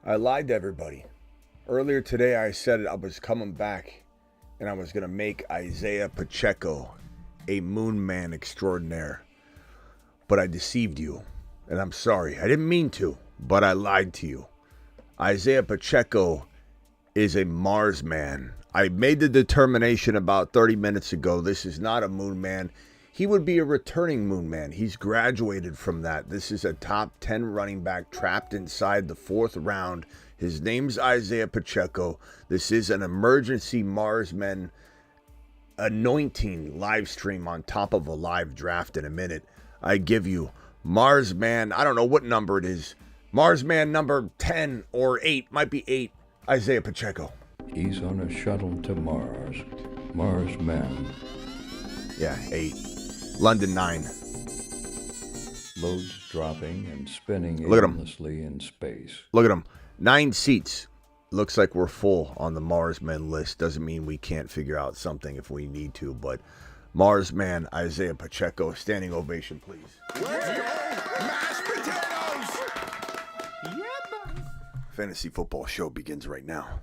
I lied to everybody. Earlier today I said I was coming back and I was going to make Isiah Pacheco a moon man extraordinaire. But I deceived you, and I'm sorry. I didn't mean to, but I lied to you. Isiah Pacheco is a Mars man. I made the determination about 30 minutes ago. This is not a moon man. He would be a returning moon man. He's graduated from that. This is a top 10 running back trapped inside the 4th round. His name's Isiah Pacheco. This is an emergency Mars men anointing live stream on top of a live draft in a minute. I give you Mars man, I don't know what number it is. Mars man number 10 or 8, might be 8, Isiah Pacheco. He's on a shuttle to Mars. Mars man. Yeah, 8. London 9. Loads dropping and spinning Look at 'em. aimlessly in space. Look at them. 9 seats. Looks like we're full on the Mars men list. Doesn't mean we can't figure out something if we need to, but Mars man Isiah Pacheco, standing ovation, please. Let's go! Mashed potatoes! Yeah, Fantasy football show begins right now.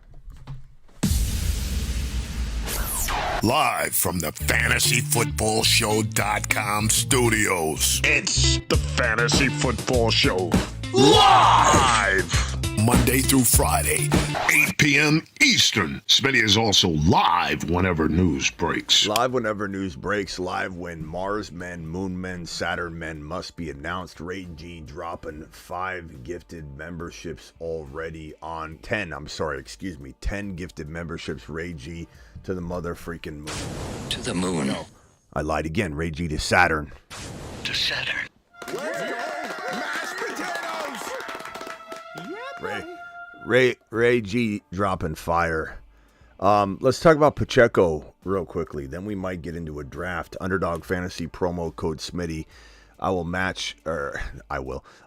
Live from the FantasyFootballShow.com studios. It's the Fantasy Football Show. Live! Monday through Friday, 8 p.m. Eastern. Smitty is also live whenever news breaks. Live whenever news breaks. Live when Mars men, Moon men, Saturn men must be announced. Ray G dropping 5 gifted memberships already on 10 gifted memberships. Ray G to the mother freaking moon. To the moon. No, I lied again. Ray G to Saturn. To Saturn. Let's go! Mashed potatoes! Ray G dropping fire. Let's talk about Pacheco real quickly. Then we might get into a draft. Underdog Fantasy promo code Smitty.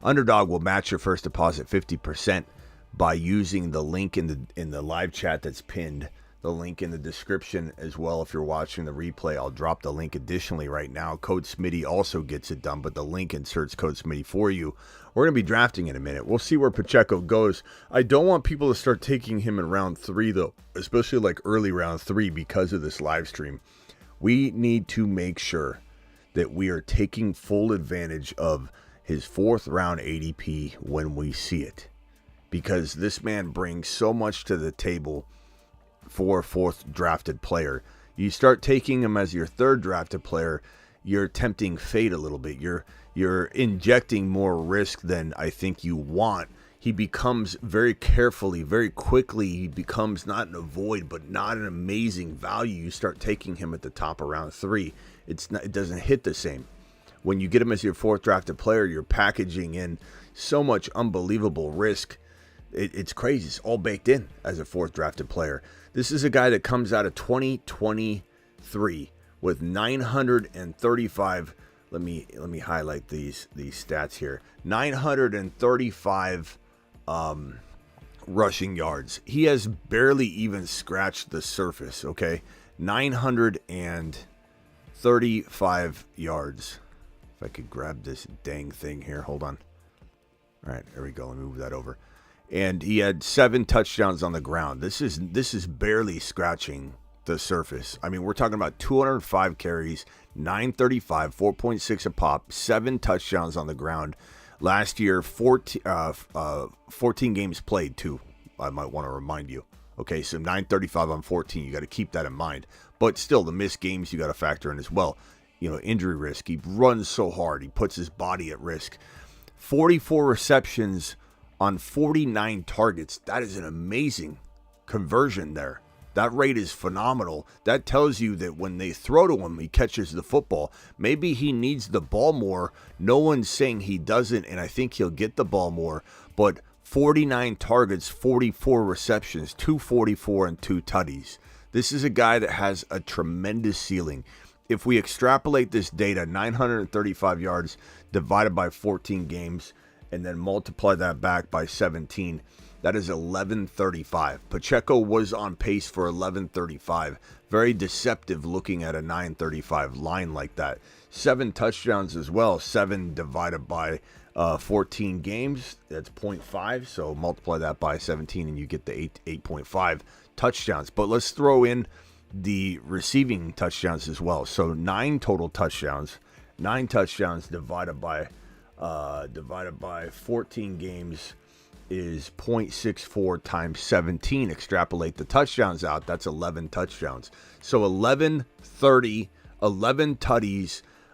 Underdog will match your first deposit 50% by using the link in the live chat that's pinned. The link in the description as well. If you're watching the replay, I'll drop the link additionally right now. Code Smitty also gets it done, but the link inserts code Smitty for you. We're going to be drafting in a minute. We'll see where Pacheco goes. I don't want people to start taking him in round 3, though, especially like early round 3 because of this live stream. We need to make sure that we are taking full advantage of his 4th round ADP when we see it, because this man brings so much to the table for a 4th drafted player. You start taking him as your 3rd drafted player, you're tempting fate a little bit. You're injecting more risk than I think you want. He becomes very carefully, very quickly, he becomes not in a void, but not an amazing value. You start taking him at the top of round 3. It doesn't hit the same. When you get him as your 4th drafted player, you're packaging in so much unbelievable risk. It's crazy. It's all baked in as a 4th drafted player. This is a guy that comes out of 2023 with 935. Let me highlight these stats here. 935 rushing yards. He has barely even scratched the surface. Okay, 935 yards. If I could grab this dang thing here. Hold on. All right, there we go. Let me move that over. And he had 7 touchdowns on the ground. This is barely scratching the surface. I mean, we're talking about 205 carries, 935, 4.6 a pop, 7 touchdowns on the ground. Last year, 14 games played too. I might want to remind you. Okay, so 935 on 14. You got to keep that in mind. But still, the missed games you got to factor in as well. You know, injury risk. He runs so hard. He puts his body at risk. 44 receptions on 49 targets. That is an amazing conversion there. That rate is phenomenal. That tells you that when they throw to him, he catches the football. Maybe he needs the ball more. No one's saying he doesn't, and I think he'll get the ball more. But 49 targets, 44 receptions, 244 and 2 tutties. This is a guy that has a tremendous ceiling. If we extrapolate this data, 935 yards divided by 14 games, and then multiply that back by 17, that is 1135. Pacheco was on pace for 1135. Very deceptive looking at a 935 line like that. 7 touchdowns as well. 7 divided by 14 games, that's 0.5. So multiply that by 17 and you get the 8.5 touchdowns. But let's throw in the receiving touchdowns as well. So 9 total touchdowns. 9 touchdowns divided by 14 games is 0.64 times 17. Extrapolate the touchdowns out, that's 11 touchdowns. So 11 tutties.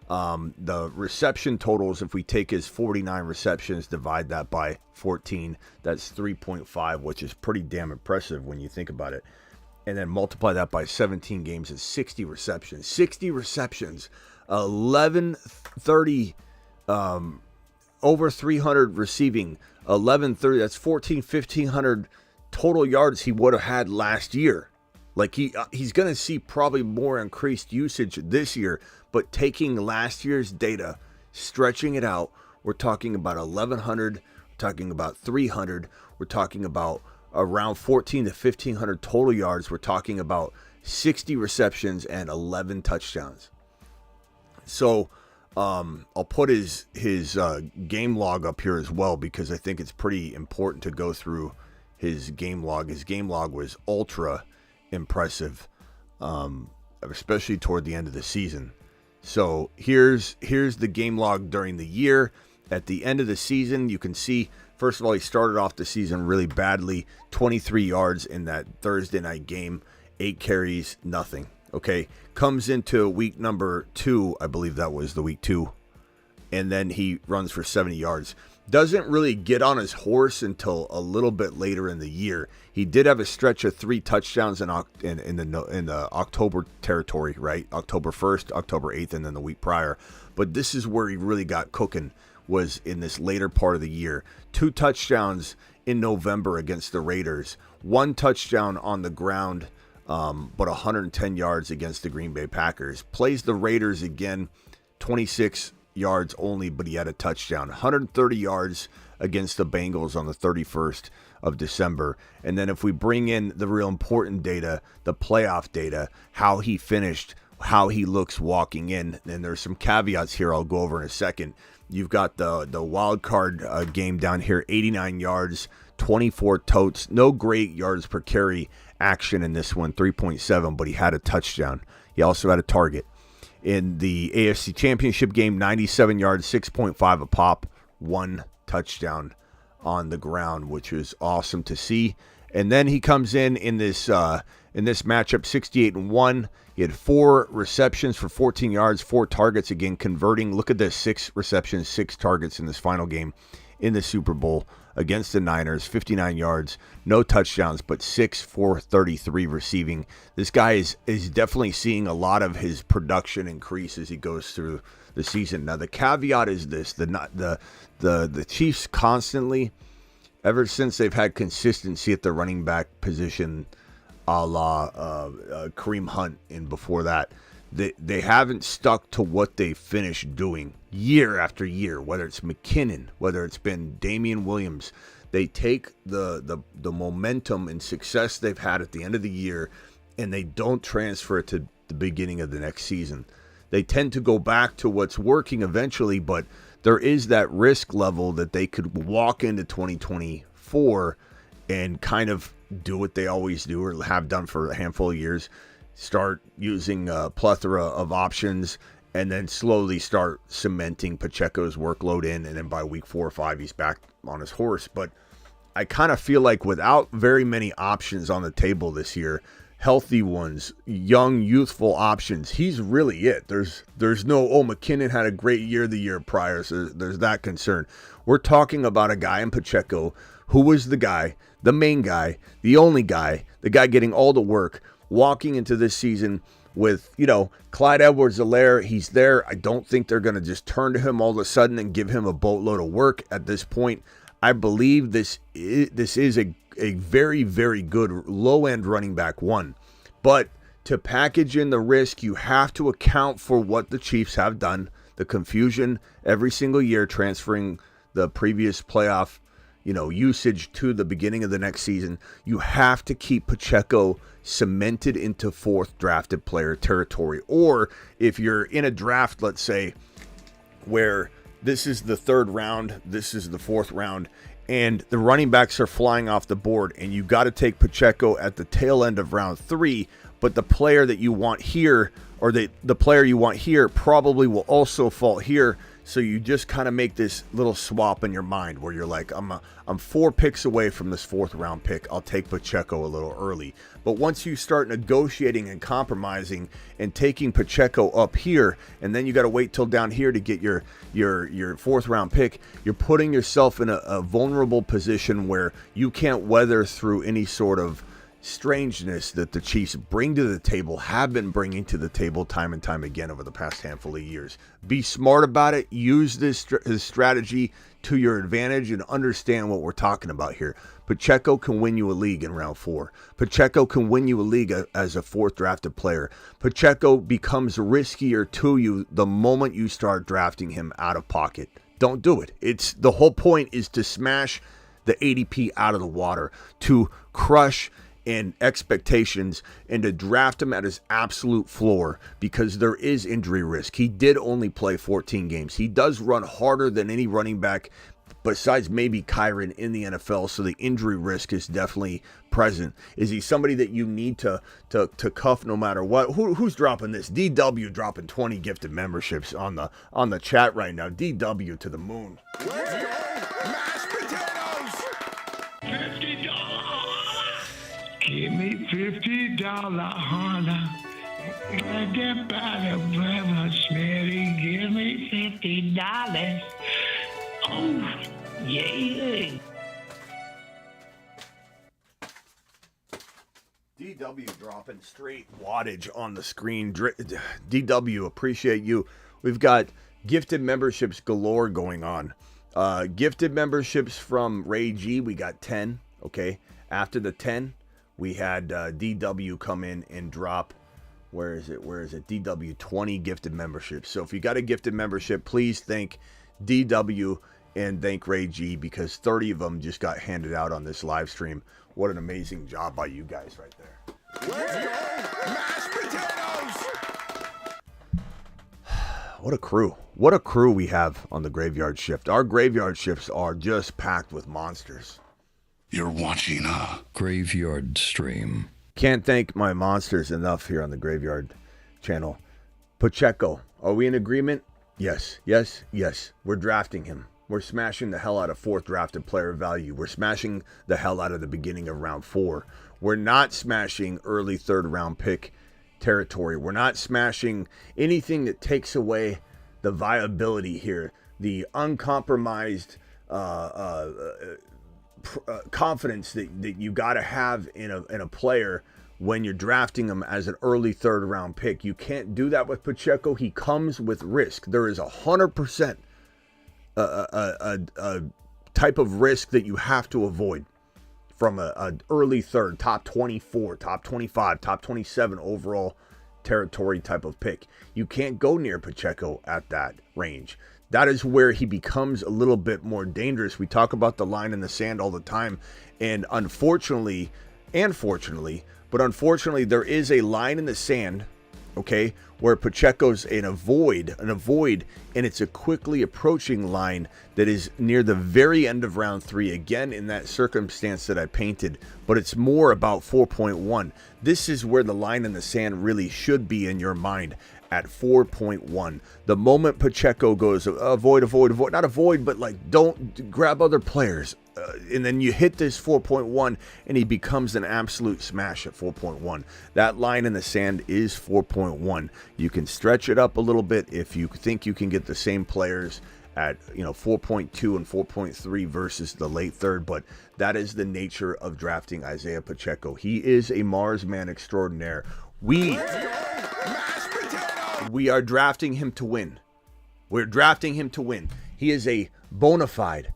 The reception totals, if we take his 49 receptions, divide that by 14, that's 3.5, which is pretty damn impressive when you think about it. And then multiply that by 17 games, is 60 receptions. 60 receptions, 1130, over 300 receiving, 1130, that's 1,500 total yards he would have had last year. Like he's going to see probably more increased usage this year, but taking last year's data, stretching it out, we're talking about 1,100, we're talking about 300, we're talking about around 1,400 to 1,500 total yards. We're talking about 60 receptions and 11 touchdowns. So I'll put his game log up here as well, because I think it's pretty important to go through his game log. His game log was ultra impressive, especially toward the end of the season. So here's the game log during the year. At the end of the season, you can see, first of all, he started off the season really badly. 23 yards in that Thursday night game, 8 carries, nothing. Okay, comes into week number 2, I believe that was the week 2, and then he runs for 70 yards. Doesn't really get on his horse until a little bit later in the year. He did have a stretch of 3 touchdowns in the October territory, right? October 1st, October 8th, and then the week prior. But this is where he really got cooking, was in this later part of the year. 2 touchdowns in November against the Raiders. 1 touchdown on the ground, but 110 yards against the Green Bay Packers. Plays the Raiders again, 26 yards only, but he had a touchdown. 130 yards against the Bengals on the 31st of December. And then if we bring in the real important data, the playoff data, how he finished, how he looks walking in, and there's some caveats here I'll go over in a second. You've got the wild card game down here, 89 yards, 24 totes, no great yards per carry action in this one, 3.7, but he had a touchdown. He also had a target. In the AFC Championship game, 97 yards, 6.5 a pop, 1 touchdown on the ground, which was awesome to see. And then he comes in this matchup, 68-1. He had 4 receptions for 14 yards, 4 targets, again converting. Look at this, 6 receptions, 6 targets in this final game in the Super Bowl against the Niners, 59 yards, no touchdowns, but 6 for 33 receiving. This guy is definitely seeing a lot of his production increase as he goes through the season. Now the caveat is this: the Chiefs constantly, ever since they've had consistency at the running back position, a la Kareem Hunt, and before that, they haven't stuck to what they finished doing year after year, whether it's McKinnon, whether it's been Damian Williams. They take the momentum and success they've had at the end of the year, and they don't transfer it to the beginning of the next season. They tend to go back to what's working eventually, but there is that risk level that they could walk into 2024 and kind of do what they always do or have done for a handful of years, start using a plethora of options, and then slowly start cementing Pacheco's workload in, and then by week 4 or 5, he's back on his horse. But I kind of feel like without very many options on the table this year, healthy ones, young, youthful options, he's really it. There's no, McKinnon had a great year the year prior, so there's that concern. We're talking about a guy in Pacheco who was the guy, the main guy, the only guy, the guy getting all the work, walking into this season with, Clyde Edwards-Helaire. He's there. I don't think they're going to just turn to him all of a sudden and give him a boatload of work at this point. I believe this is a very, very good low-end running back one. But to package in the risk, you have to account for what the Chiefs have done, the confusion every single year, transferring the previous playoff usage to the beginning of the next season. You have to keep Pacheco cemented into 4th drafted player territory. Or if you're in a draft, let's say, where This is the third round. This is the fourth round. And the running backs are flying off the board. And you got to take Pacheco at the tail end of round 3. But the player that you want here, or the player you want here, probably will also fall here. So you just kind of make this little swap in your mind where you're like, I'm 4 picks away from this 4th round pick. I'll take Pacheco a little early. But once you start negotiating and compromising and taking Pacheco up here, and then you got to wait till down here to get your 4th round pick, you're putting yourself in a vulnerable position where you can't weather through any sort of strangeness that the Chiefs bring to the table, have been bringing to the table time and time again over the past handful of years. Be smart about it. Use this strategy to your advantage and understand what we're talking about here. Pacheco can win you a league in round 4. Pacheco can win you a league as a 4th drafted player. Pacheco becomes riskier to you the moment you start drafting him out of pocket. Don't do it. It's the whole point is to smash the ADP out of the water, to crush and expectations, and to draft him at his absolute floor, because there is injury risk. He did only play 14 games. He does run harder than any running back besides maybe Kyron in the NFL, so the injury risk is definitely present. Is he somebody that you need to cuff no matter what? Who's dropping this? DW dropping 20 gifted memberships on the chat right now. DW to the moon. Let's go! Mashed potatoes! Give me $50, honey. I get by the brother, Smitty. Give me $50. Oh, yeah. DW dropping straight wattage on the screen. DW, appreciate you. We've got gifted memberships galore going on. Gifted memberships from Ray G, we got 10. Okay. After the 10, we had DW come in and drop, where is it? DW 20 gifted memberships. So if you got a gifted membership, please thank DW and thank Ray G, because 30 of them just got handed out on this live stream. What an amazing job by you guys right there. Let's go! Mashed potatoes! What a crew. What a crew we have on the graveyard shift. Our graveyard shifts are just packed with monsters. You're watching a Graveyard Stream. Can't thank my monsters enough here on the Graveyard channel. Pacheco, are we in agreement? Yes, yes, yes. We're drafting him. We're smashing the hell out of 4th drafted player value. We're smashing the hell out of the beginning of round 4. We're not smashing early 3rd round pick territory. We're not smashing anything that takes away the viability here, the uncompromised confidence that you got to have in a player when you're drafting him as an early 3rd round pick. You can't do that with Pacheco. He comes with risk. There is 100% a type of risk that you have to avoid from an early 3rd, top 24, top 25, top 27 overall territory type of pick. You can't go near Pacheco at that range. That is where he becomes a little bit more dangerous. We talk about the line in the sand all the time. And unfortunately, there is a line in the sand, okay, where Pacheco's in a void, and it's a quickly approaching line that is near the very end of round 3, again in that circumstance that I painted, but it's more about 4.1. This is where the line in the sand really should be in your mind, at 4.1. The moment Pacheco goes avoid, not avoid, but like don't grab other players, and then you hit this 4.1 and he becomes an absolute smash at 4.1. That line in the sand is 4.1. You can stretch it up a little bit if you think you can get the same players at 4.2 and 4.3 versus the late 3rd, but that is the nature of drafting Isiah Pacheco. He is a Mars man extraordinaire. We are drafting him to win. We're drafting him to win. He is a bona fide,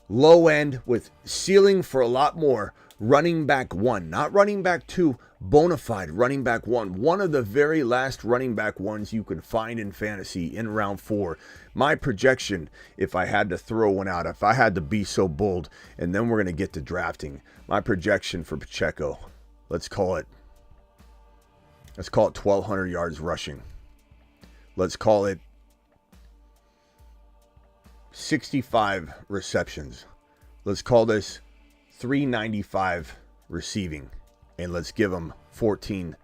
low end with ceiling for a lot more running back 1, not running back 2, bona fide running back 1. One of the very last running back 1s you can find in fantasy in round 4. My projection, if I had to throw one out, if I had to be so bold, and then we're going to get to drafting, my projection for Pacheco, let's call it 1,200 yards rushing. Let's call it 65 receptions. Let's call this 395 receiving, and let's give him 14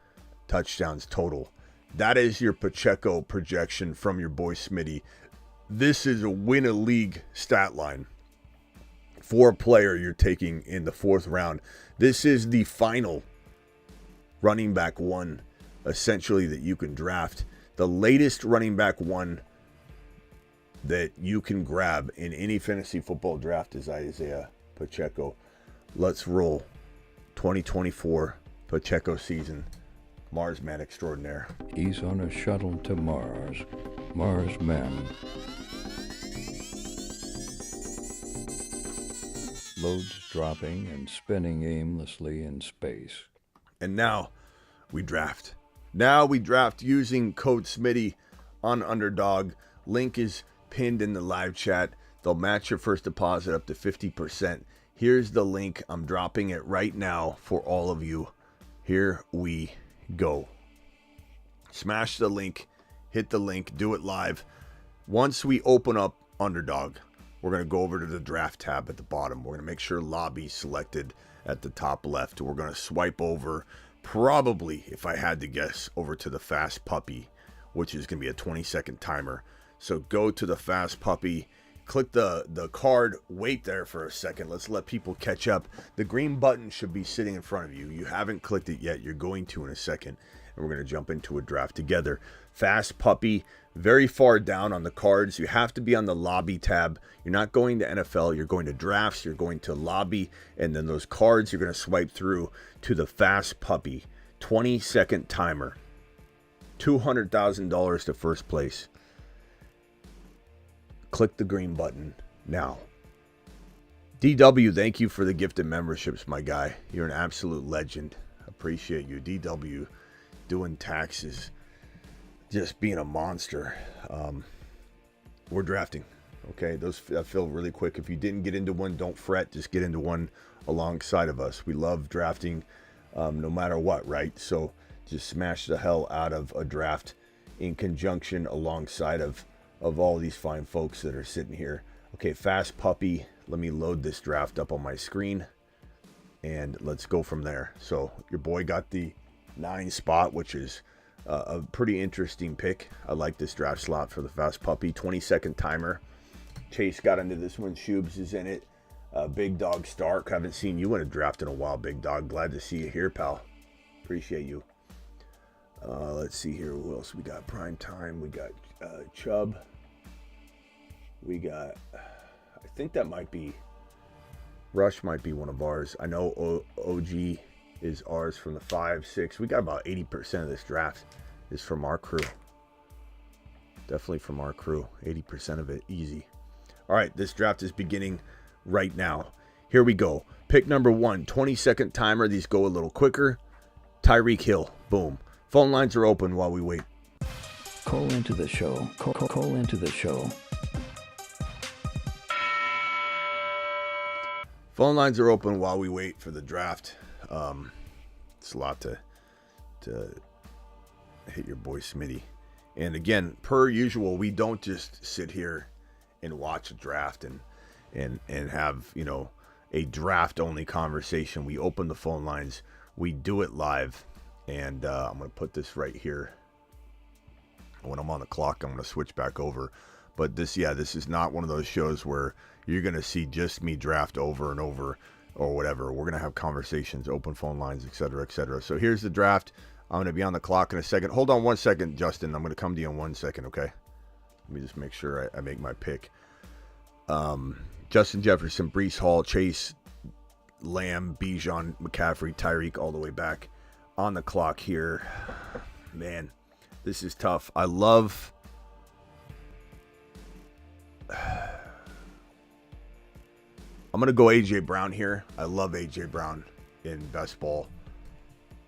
touchdowns total. That is your Pacheco projection from your boy Smitty. This is a win a league stat line for a player you're taking in the 4th round. This is the final running back one, essentially, that you can draft. The latest running back one that you can grab in any fantasy football draft is Isiah Pacheco. Let's roll. 2024 Pacheco season. Mars man extraordinaire. He's on a shuttle to Mars. Mars man. Loads dropping and spinning aimlessly in space. And now we draft. Now we draft using code Smitty on Underdog. Link is pinned in the live chat. They'll match your first deposit up to 50%. Here's the link. I'm dropping it right now for all of you. Here we go. Smash the link. Hit the link. Do it live. Once we open up Underdog, we're going to go over to the draft tab at the bottom. We're going to make sure lobby selected at the top left. We're going to swipe over, probably, if I had to guess, over to the Fast Puppy, which is going to be a 20-second timer. So go to the Fast Puppy, click the card, wait there for a second. Let's let people catch up. The green button should be sitting in front of you. You haven't clicked it yet. You're going to in a second. And we're going to jump into a draft together. Fast Puppy, very far down on the cards. You have to be on the lobby tab. You're not going to NFL. You're going to drafts. You're going to lobby. And then those cards, you're going to swipe through to the Fast Puppy. 20-second timer. $200,000 to first place. Click the green button now. DW, thank you for the gifted memberships, my guy. You're an absolute legend. Appreciate you. DW doing taxes. Just being a monster. We're drafting. Okay, those feel really quick. If you didn't get into one, don't fret. Just get into one alongside of us. We love drafting no matter what, right? So just smash the hell out of a draft in conjunction alongside of all these fine folks that are sitting here. Okay, Fast Puppy. Let me load this draft up on my screen. And let's go from there. So your boy got the 9 spot, which is a pretty interesting pick. I like this draft slot for the Fast Puppy. 20-second timer. Chase got into this one. Shubes is in it. Big Dog Stark. Haven't seen you in a draft in a while, Big Dog. Glad to see you here, pal. Appreciate you. Let's see here. Who else we got? Prime Time. We got Chubb. We got, I think that might be, Rush might be one of ours. I know OG is ours from the 5, 6. We got about 80% of this draft is from our crew. Definitely from our crew. 80% of it, easy. All right, this draft is beginning right now. Here we go. Pick number 1, 20-second timer. These go a little quicker. Tyreek Hill. Boom. Phone lines are open while we wait. Call into the show. Call into the show. Phone lines are open while we wait for the draft. It's a lot to hit your boy Smitty. And again, per usual, we don't just sit here and watch a draft and have, you know, a draft only conversation. We open the phone lines, we do it live, and I'm going to put this right here. When I'm on the clock, I'm going to switch back over. But this is not one of those shows where you're going to see just me draft over and over or whatever. We're going to have conversations, open phone lines, etc., etc. So here's the draft. I'm going to be on the clock in a second. Hold on 1 second, Justin. I'm going to come to you in 1 second, okay? Let me just make sure I make my pick. Justin Jefferson, Breece Hall, Chase, Lamb, Bijan, McCaffrey, Tyreek, all the way back on the clock here. Man, this is tough. I love... I'm going to go A.J. Brown here. I love A.J. Brown in best ball.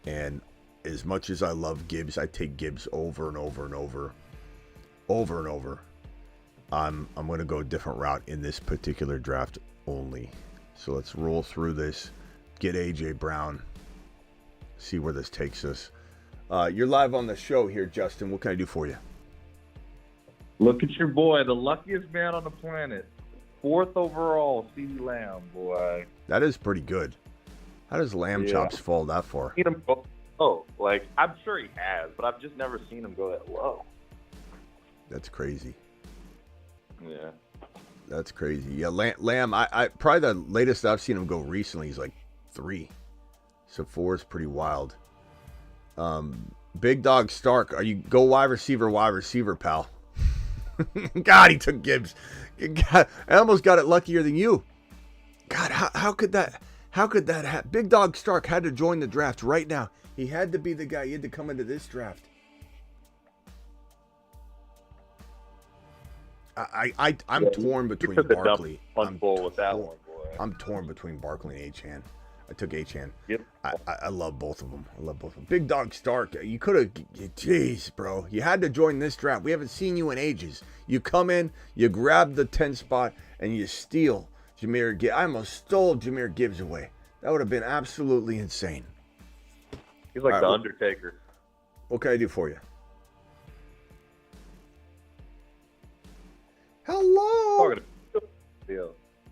And as much as I love Gibbs, I take Gibbs over and over and over. Over and over. I'm going to go a different route in this particular draft only. So let's roll through this. Get A.J. Brown. See where this takes us. You're live on the show here, Justin. What can I do for you? Look at your boy, the luckiest man on the planet. 4th overall, CeeDee Lamb, boy. That is pretty good. How does Lamb Chops fall that far? Seen him go low. Like, I'm sure he has, but I've just never seen him go that low. That's crazy. Yeah. That's crazy. Yeah, Lamb, I probably the latest I've seen him go recently is like 3. So 4 is pretty wild. Big Dog Stark, are you go wide receiver, pal? God, he took Gibbs. God, I almost got it luckier than you. God, how could that happen? Big Dog Stark had to join the draft right now. He had to be the guy. He had to come into this draft. I'm torn between Barkley. I'm with that one, boy. I'm torn between Barkley and Achane. I took Achane. Yep. I love both of them. Big Dog Stark, you could have, jeez, bro. You had to join this draft. We haven't seen you in ages. You come in, you grab the 10 spot, and you steal Jahmyr Gibbs. I almost stole Jahmyr Gibbs away. That would have been absolutely insane. He's like the Undertaker. What can I do for you? Hello.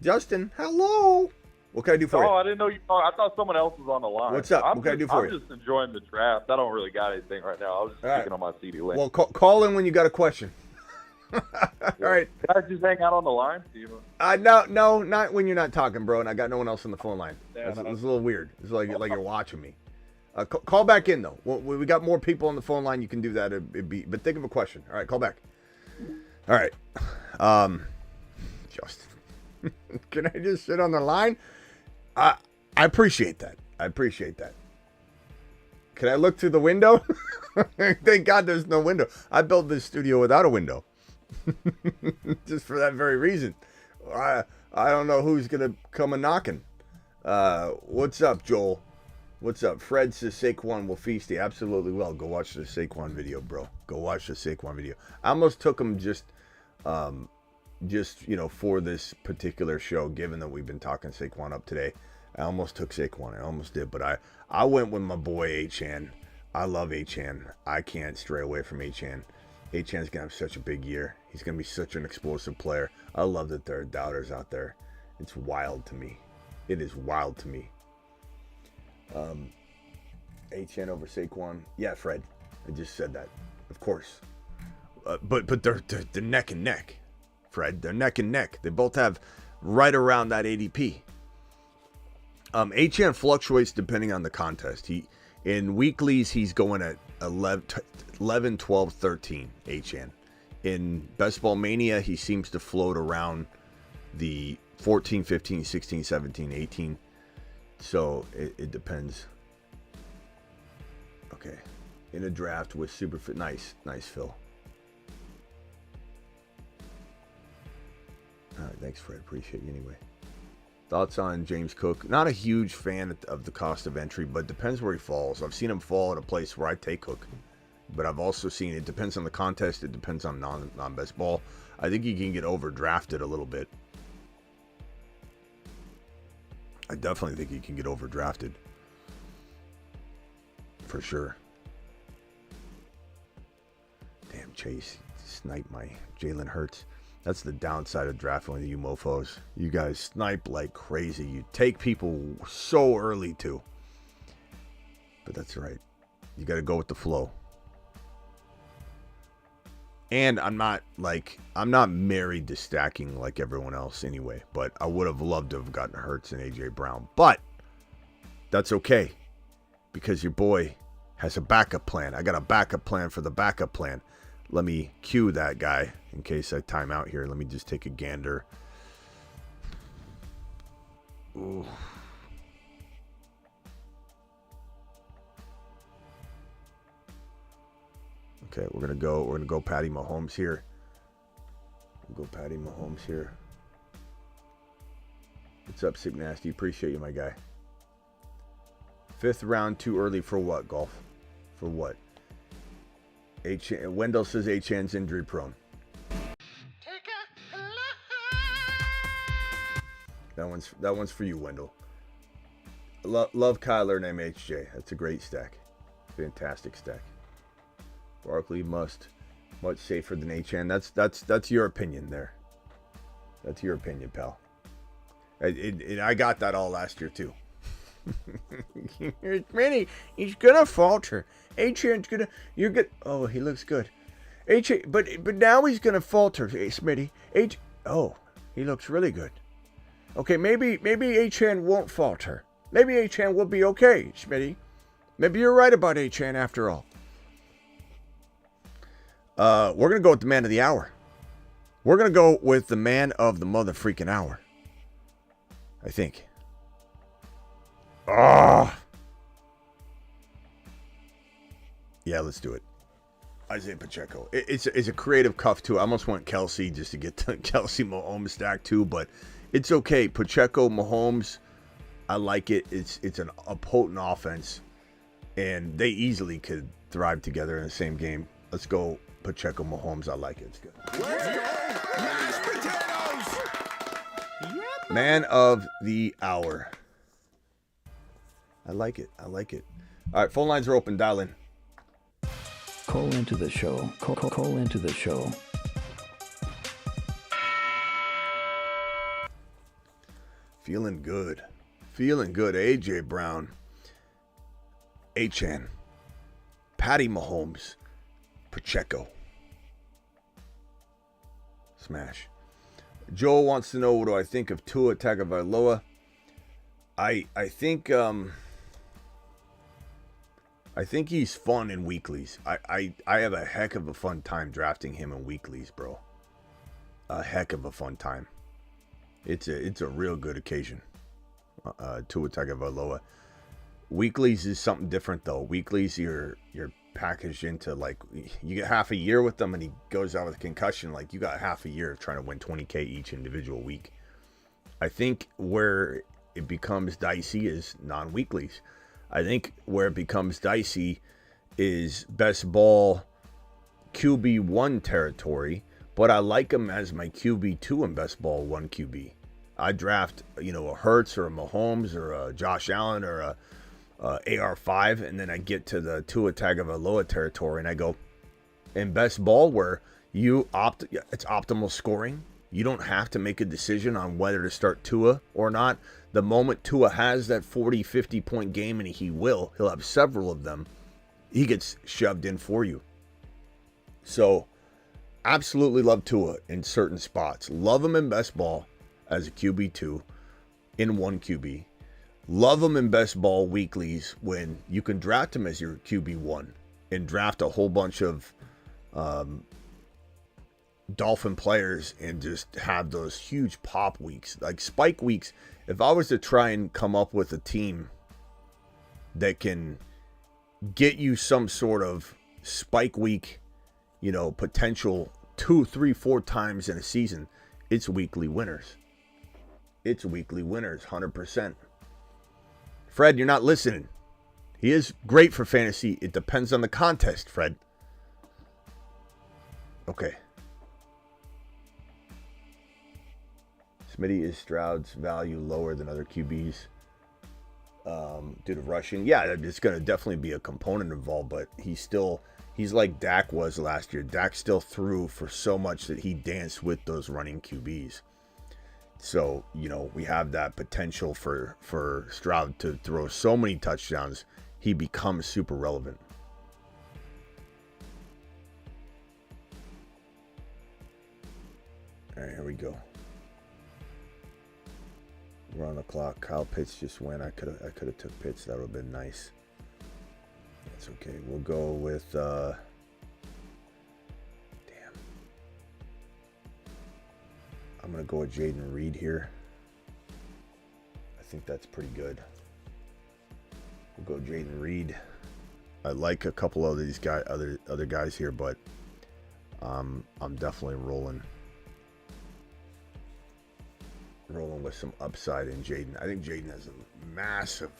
Justin, hello. What can I do for you? Oh, I didn't know you. I thought someone else was on the line. What's up? What can I do for you? I'm just enjoying the draft. I don't really got anything right now. I was just checking on my CD link. Well, call in when you got a question. All right. Guys, just hang out on the line. No, not when you're not talking, bro. And I got no one else on the phone line. It's a little weird. It's like you're watching me. Call back in though. We got more people on the phone line. You can do that. But think of a question. All right, call back. All right, Justin, can I just sit on the line? I appreciate that. Can I look through the window? Thank God there's no window. I built this studio without a window. Just for that very reason. I don't know who's going to come a knocking. What's up, Joel? What's up? Fred says Saquon will feast. He absolutely will. Go watch the Saquon video, bro. Go watch the Saquon video. I almost took him just for this particular show, given that we've been talking Saquon up today. I almost took Saquon. I almost did, but I went with my boy Achane. I love Achane. I can't stray away from Achane. Achane's going to have such a big year. He's going to be such an explosive player. I love that there are doubters out there. It's wild to me. It is wild to me. Achane over Saquon. Yeah, Fred. I just said that. Of course. But they're neck and neck, Fred. They're neck and neck. They both have right around that ADP. Achane fluctuates depending on the contest. In weeklies, he's going at 11, 12, 13, Achane. In Best Ball Mania, he seems to float around the 14, 15, 16, 17, 18. So it depends. Okay. In a draft with super fit. Nice, Phil. All right, thanks, Fred. Appreciate you anyway. Thoughts on James Cook? Not a huge fan of the cost of entry, but depends where he falls. I've seen him fall at a place where I take Cook, but I've also seen it depends on the contest. It depends on non-best ball. I think he can get overdrafted a little bit. I definitely think he can get overdrafted. For sure. Damn, Chase sniped my Jalen Hurts. That's the downside of drafting with you mofos. You guys snipe like crazy. You take people so early too. But that's right. You got to go with the flow. And I'm not married to stacking like everyone else anyway. But I would have loved to have gotten Hurts and AJ Brown. But that's okay. Because your boy has a backup plan. I got a backup plan for the backup plan. Let me cue that guy in case I time out here. Let me just take a gander. Ooh. Okay, we're gonna go Patty Mahomes here. We'll go Patty Mahomes here. What's up, Sick Nasty? Appreciate you, my guy. 5th round too early for what, Golf? For what? Wendell says Achane's injury prone. That one's for you, Wendell. Love Kyler and MHJ. That's a great stack. Fantastic stack. Barkley much safer than Achane. That's your opinion there. That's your opinion, pal. And I got that all last year, too. Smitty, he's going to falter. H.A.'s going to... You're good. Oh, he looks good. H.A., but now he's going to falter, Smitty. Oh, he looks really good. Okay, maybe H.A. won't falter. Maybe H.A. will be okay, Smitty. Maybe you're right about H.A. after all. We're going to go with the man of the hour. We're going to go with the man of the mother freaking hour. I think. Oh. Yeah, let's do it. Isiah Pacheco. It's a creative cuff, too. I almost went Kelsey just to get the Kelsey Mahomes stack, too. But it's okay. Pacheco, Mahomes, I like it. It's a potent offense. And they easily could thrive together in the same game. Let's go Pacheco, Mahomes. I like it. It's good. Mashed potatoes! Man of the hour. I like it. I like it. All right, phone lines are open. Dial in. Call into the show. Call into the show. Feeling good. Feeling good. AJ Brown. H.N. Patty Mahomes. Pacheco. Smash. Joel wants to know, what do I think of Tua Tagovailoa? I think he's fun in weeklies. I have a heck of a fun time drafting him in weeklies, bro. A heck of a fun time. It's a real good occasion. Tua Tagovailoa. Weeklies is something different though. Weeklies you're packaged into, like, you get half a year with them and he goes out with a concussion. Like, you got half a year of trying to win 20K each individual week. I think where it becomes dicey is non-weeklies. I think where it becomes dicey is best ball QB1 territory, but I like him as my QB2 in best ball 1 QB. I draft, a Hurts or a Mahomes or a Josh Allen or a AR5, and then I get to the Tua Tagovailoa territory and I go in best ball where it's optimal scoring. You don't have to make a decision on whether to start Tua or not. The moment Tua has that 40-50 point game, and he'll have several of them, he gets shoved in for you. So absolutely love Tua in certain spots. Love him in best ball as a QB2 in 1 QB. Love him in best ball weeklies when you can draft him as your QB1 and draft a whole bunch of Dolphin players and just have those huge pop weeks, like spike weeks. If I was to try and come up with a team that can get you some sort of spike week, potential 2, 3, 4 times in a season, it's weekly winners. It's weekly winners, 100%. Fred, you're not listening. He is great for fantasy. It depends on the contest, Fred. Okay. Smitty, is Stroud's value lower than other QBs due to rushing? Yeah, it's going to definitely be a component involved, but he's like Dak was last year. Dak still threw for so much that he danced with those running QBs. So, we have that potential for Stroud to throw so many touchdowns, he becomes super relevant. All right, here we go. We're on the clock. Kyle Pitts just went. I could have took Pitts. That would have been nice. That's okay. We'll go with I'm going to go with Jaden Reed here. I think that's pretty good. We'll go Jaden Reed. I like a couple of these other guys here, but I'm definitely rolling with some upside in Jaden. I think Jaden has a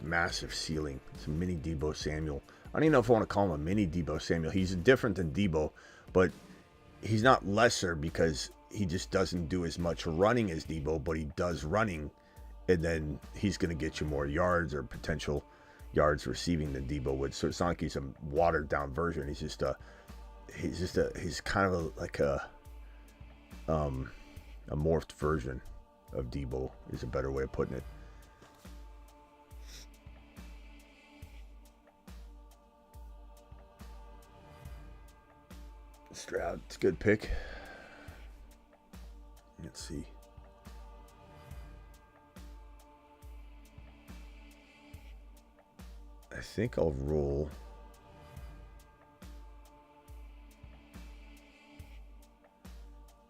massive ceiling. It's a mini Deebo Samuel. I don't even know if I want to call him a mini Deebo Samuel. He's different than Deebo, but he's not lesser because he just doesn't do as much running as Deebo, but he does running, and then he's going to get you more yards or potential yards receiving than Deebo would. So it's not like he's a watered down version. He's kind of like a A morphed version of Debo is a better way of putting it. Stroud, it's a good pick. Let's see. I think I'll roll.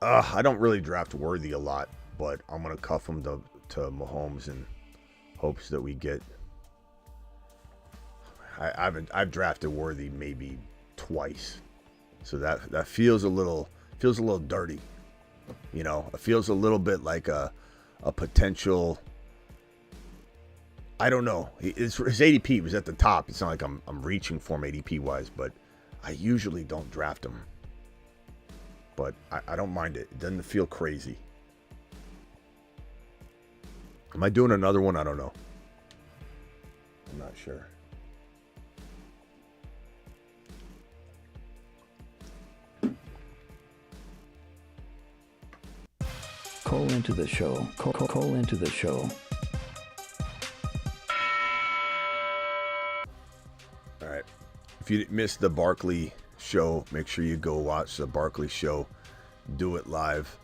I don't really draft Worthy a lot, but I'm going to cuff him to Mahomes in hopes that we get. I've drafted Worthy maybe twice, so that feels a little dirty. You know, it feels a little bit like a potential. I don't know. His ADP was at the top. It's not like I'm reaching for him ADP wise, but I usually don't draft him. But I don't mind it. It doesn't feel crazy. Am I doing another one? I don't know. I'm not sure. Call into the show. Call into the show. All right. If you missed the Barkley show, make sure you go watch the Barkley show. Do it live.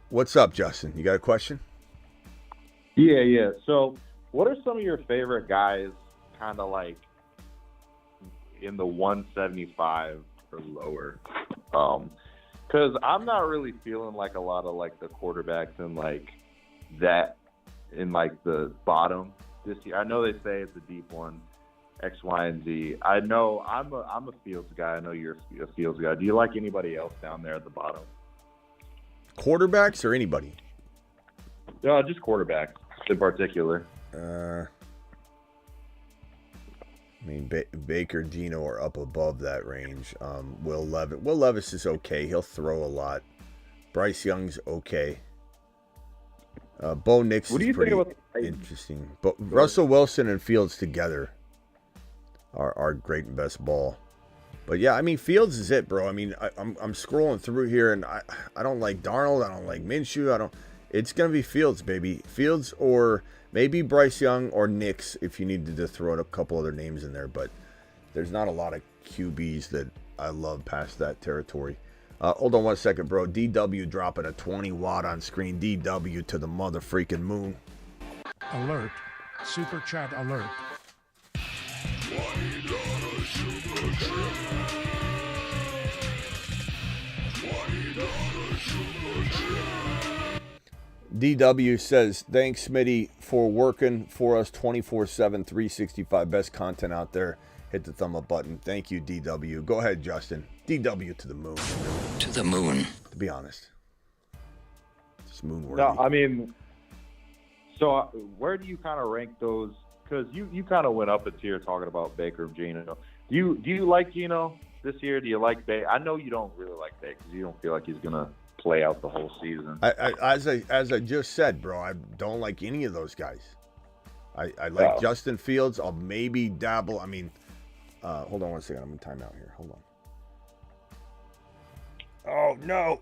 What's up, Justin? You got a question? Yeah. So, what are some of your favorite guys kind of like in the 175 or lower? Because I'm not really feeling like a lot of like the quarterbacks in like that in like the bottom this year. I know they say it's a deep one, X, Y, and Z. I know I'm a Fields guy. I know you're a Fields guy. Do you like anybody else down there at the bottom? Quarterbacks or anybody? No, just quarterbacks in particular. I mean, Baker, Geno are up above that range. Will Levis is okay. He'll throw a lot. Bryce Young's okay. Bo Nix is pretty interesting. But Russell Wilson and Fields together are great and best ball. But yeah, I mean, Fields is it, bro. I mean, I'm scrolling through here, and I don't like Darnold. I don't like Minshew. It's gonna be Fields, baby. Fields or maybe Bryce Young or Nix if you needed to throw in a couple other names in there. But there's not a lot of QBs that I love past that territory. Hold on one second, bro. DW dropping a 20 watt on screen. DW to the mother freaking moon. Alert. Super chat alert. DW says, thanks, Smitty, for working for us 24/7, 365. Best content out there. Hit the thumb up button. Thank you, DW. Go ahead, Justin. DW to the moon. To the moon. To be honest. Just moon worthy. No, I mean, so where do you kind of rank those? Because you kind of went up a tier talking about Baker and Geno. Do you like Geno this year? Do you like Baker? I know you don't really like Baker because you don't feel like he's going to play out the whole season. As I just said, bro, I don't like any of those guys. I like Justin Fields. I'll maybe dabble. I mean, hold on one second. I'm in timeout here. Hold on. Oh, no.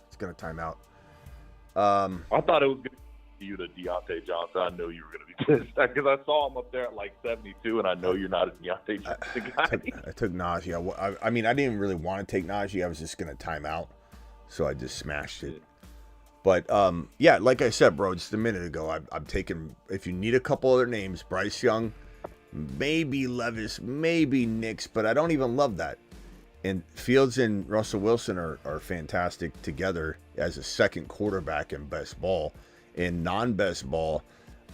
It's going to time out. I thought it was going to be you to Deontay Johnson. I know you were going to be pissed because I saw him up there at like 72, and I know you're not a Deontay Johnson guy. I took Najee. I mean, I didn't really want to take Najee. I was just going to time out, so I just smashed it. But, yeah, like I said, bro, just a minute ago, I'm taking, if you need a couple other names, Bryce Young, maybe Levis, maybe Nix, but I don't even love that. And Fields and Russell Wilson are fantastic together as a second quarterback in best ball. In non-best ball,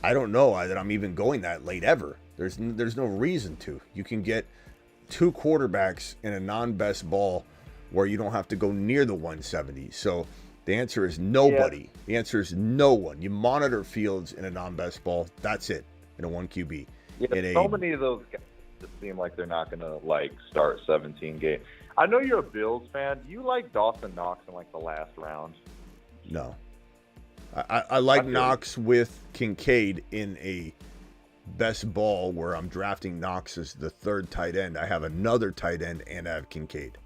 I don't know that I'm even going that late ever. There's no reason to. You can get two quarterbacks in a non-best ball where you don't have to go near the 170. So the answer is nobody. Yeah. The answer is no one. You monitor Fields in a non-best ball. That's it. In a 1 QB. Yeah, so many of those guys just seem like they're not going to like start 17 games. I know you're a Bills fan. Do you like Dawson Knox in like the last round? No. I like Knox with Kincaid in a best ball where I'm drafting Knox as the third tight end. I have another tight end and I have Kincaid.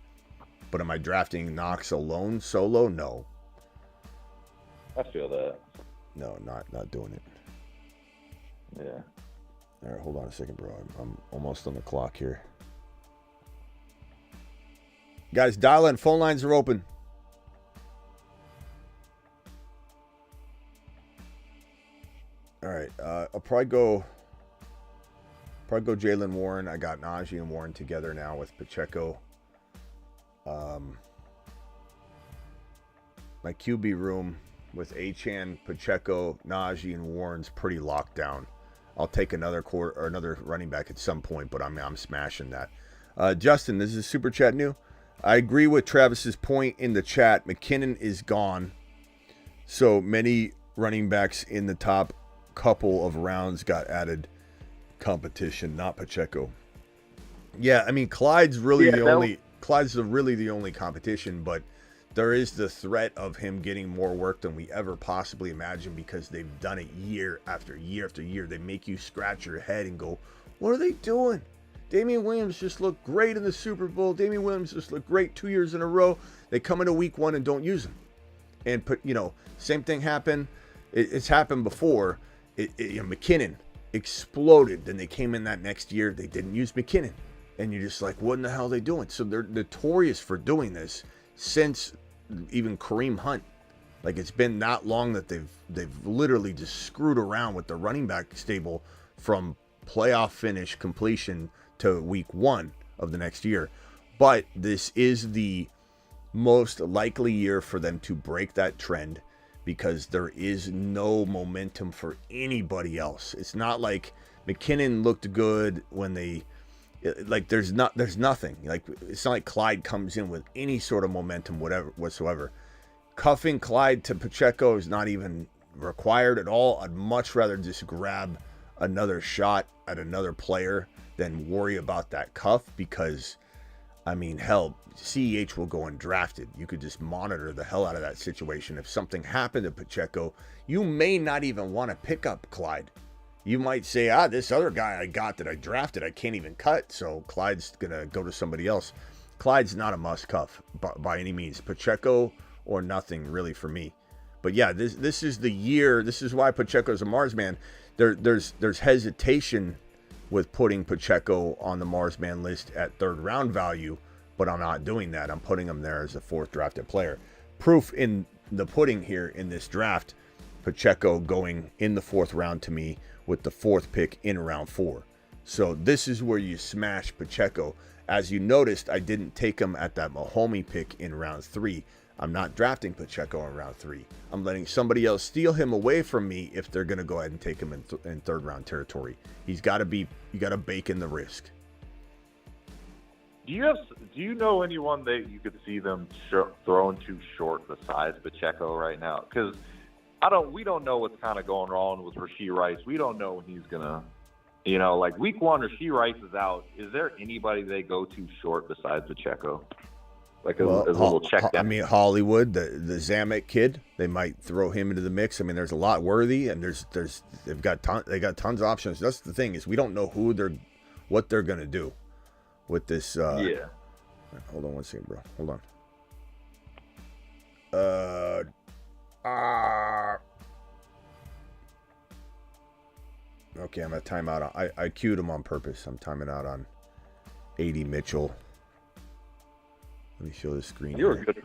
But am I drafting Knox alone, solo? No. I feel that. No, not doing it. Yeah. All right, hold on a second, bro. I'm almost on the clock here. Guys, dial in. Phone lines are open. All right, I'll probably go Jalen Warren. I got Najee and Warren together now with Pacheco. My QB room with Achane, Pacheco, Najee, and Warren's pretty locked down. I'll take another running back at some point, but I'm smashing that. Justin, this is Super Chat new. I agree with Travis's point in the chat. McKinnon is gone. So many running backs in the top couple of rounds got added competition, not Pacheco. Yeah, I mean Clyde's really the only competition, but there is the threat of him getting more work than we ever possibly imagined because they've done it year after year after year. They make you scratch your head and go, what are they doing? Damian Williams just looked great in the Super Bowl. Damian Williams just looked great 2 years in a row. They come into week one and don't use him. And same thing happened. It's happened before. McKinnon exploded. Then they came in that next year. They didn't use McKinnon. And you're just like, what in the hell are they doing? So they're notorious for doing this since even Kareem Hunt. Like, it's been that long that they've literally just screwed around with the running back stable from playoff finish completion to week one of the next year. But this is the most likely year for them to break that trend because there is no momentum for anybody else. It's not like McKinnon looked good when there's nothing. Like, it's not like Clyde comes in with any sort of momentum whatsoever. Cuffing Clyde to Pacheco is not even required at all. I'd much rather just grab another shot at another player than worry about that cuff because, I mean, hell, CEH will go undrafted. You could just monitor the hell out of that situation. If something happened to Pacheco, you may not even want to pick up Clyde. You might say, this other guy I got that I drafted, I can't even cut, so Clyde's going to go to somebody else. Clyde's not a must cuff by any means. Pacheco or nothing really for me. But yeah, this is the year. This is why Pacheco's a Mars man. There's hesitation with putting Pacheco on the Mars man list at third round value, but I'm not doing that. I'm putting him there as a fourth drafted player. Proof in the pudding here in this draft, Pacheco going in the fourth round to me with the fourth pick in round 4. So this is where you smash Pacheco. As you noticed, I didn't take him at that Mahomes pick in round 3. I'm not drafting Pacheco in round 3. I'm letting somebody else steal him away from me if they're going to go ahead and take him in third round territory. You got to bake in the risk. Do you know anyone that you could see them throwing too short besides Pacheco right now? Because we don't know what's kind of going wrong with Rashee Rice. We don't know when he's gonna, like week 1, Rashee Rice is out. Is there anybody they go too short besides Pacheco? Like a little check down. I mean, Hollywood, the Zamet kid, they might throw him into the mix. I mean, there's a lot worthy, and they got tons of options. That's the thing is we don't know what they're gonna do with this. Yeah. Hold on one second, bro. Hold on. Okay, I'm gonna time out. I queued him on purpose. I'm timing out on 80 Mitchell. Let me show the screen. You were good.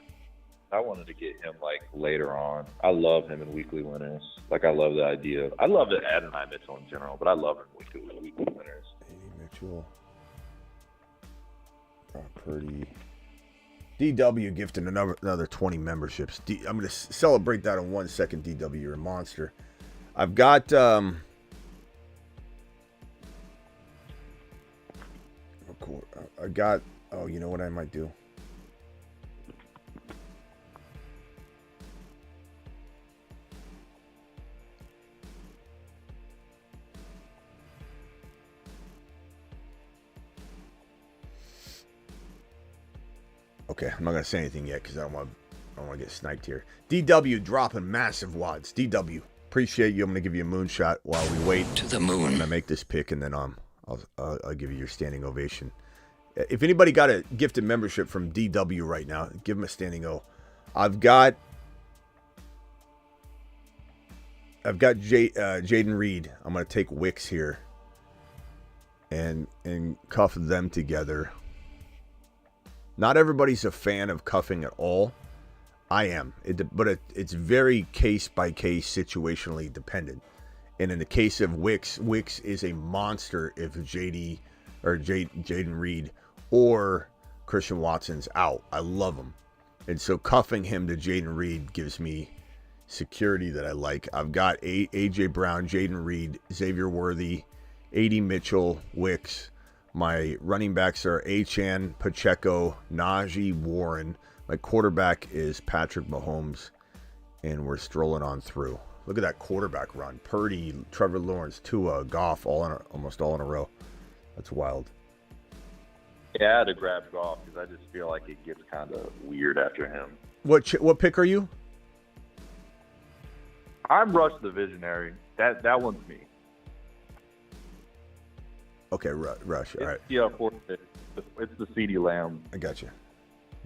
I wanted to get him like later on. I love him in weekly winners. Like I love the idea. I love the Adonai Mitchell in general, but I love him in weekly winners. 80 Mitchell. Brock Purdy. DW gifted another 20 memberships. I'm going to celebrate that in 1 second, DW. You're a monster. I've got... Oh, you know what I might do? Okay, I'm not gonna say anything yet because I don't want to get sniped here. DW dropping massive wads. DW, Appreciate you. I'm going to give you a moonshot while we wait. To the moon. I'm going to make this pick, and then I'll give you your standing ovation. If anybody got a gifted membership from DW right now, give them a standing O. I've got Jaden Reed. I'm going to take Wicks here and cuff them together. Not everybody's a fan of cuffing at all. I am, but it's very case by case, situationally dependent. And in the case of Wicks is a monster if Jaden Reed or Christian Watson's out. I love him, and so cuffing him to Jaden Reed gives me security that I like. I've got AJ Brown, Jaden Reed, Xavier Worthy, AD Mitchell, Wicks. My running backs are Isiah Pacheco, Najee, Warren. My quarterback is Patrick Mahomes, and we're strolling on through. Look at that quarterback run. Purdy, Trevor Lawrence, Tua, Goff, almost all in a row. That's wild. Yeah, I had to grab Goff because I just feel like it gets kind of weird after him. What pick are you? I'm Rush the Visionary. That one's me. Okay, Rush. All right. Yeah, it's the CeeDee Lamb. I got you.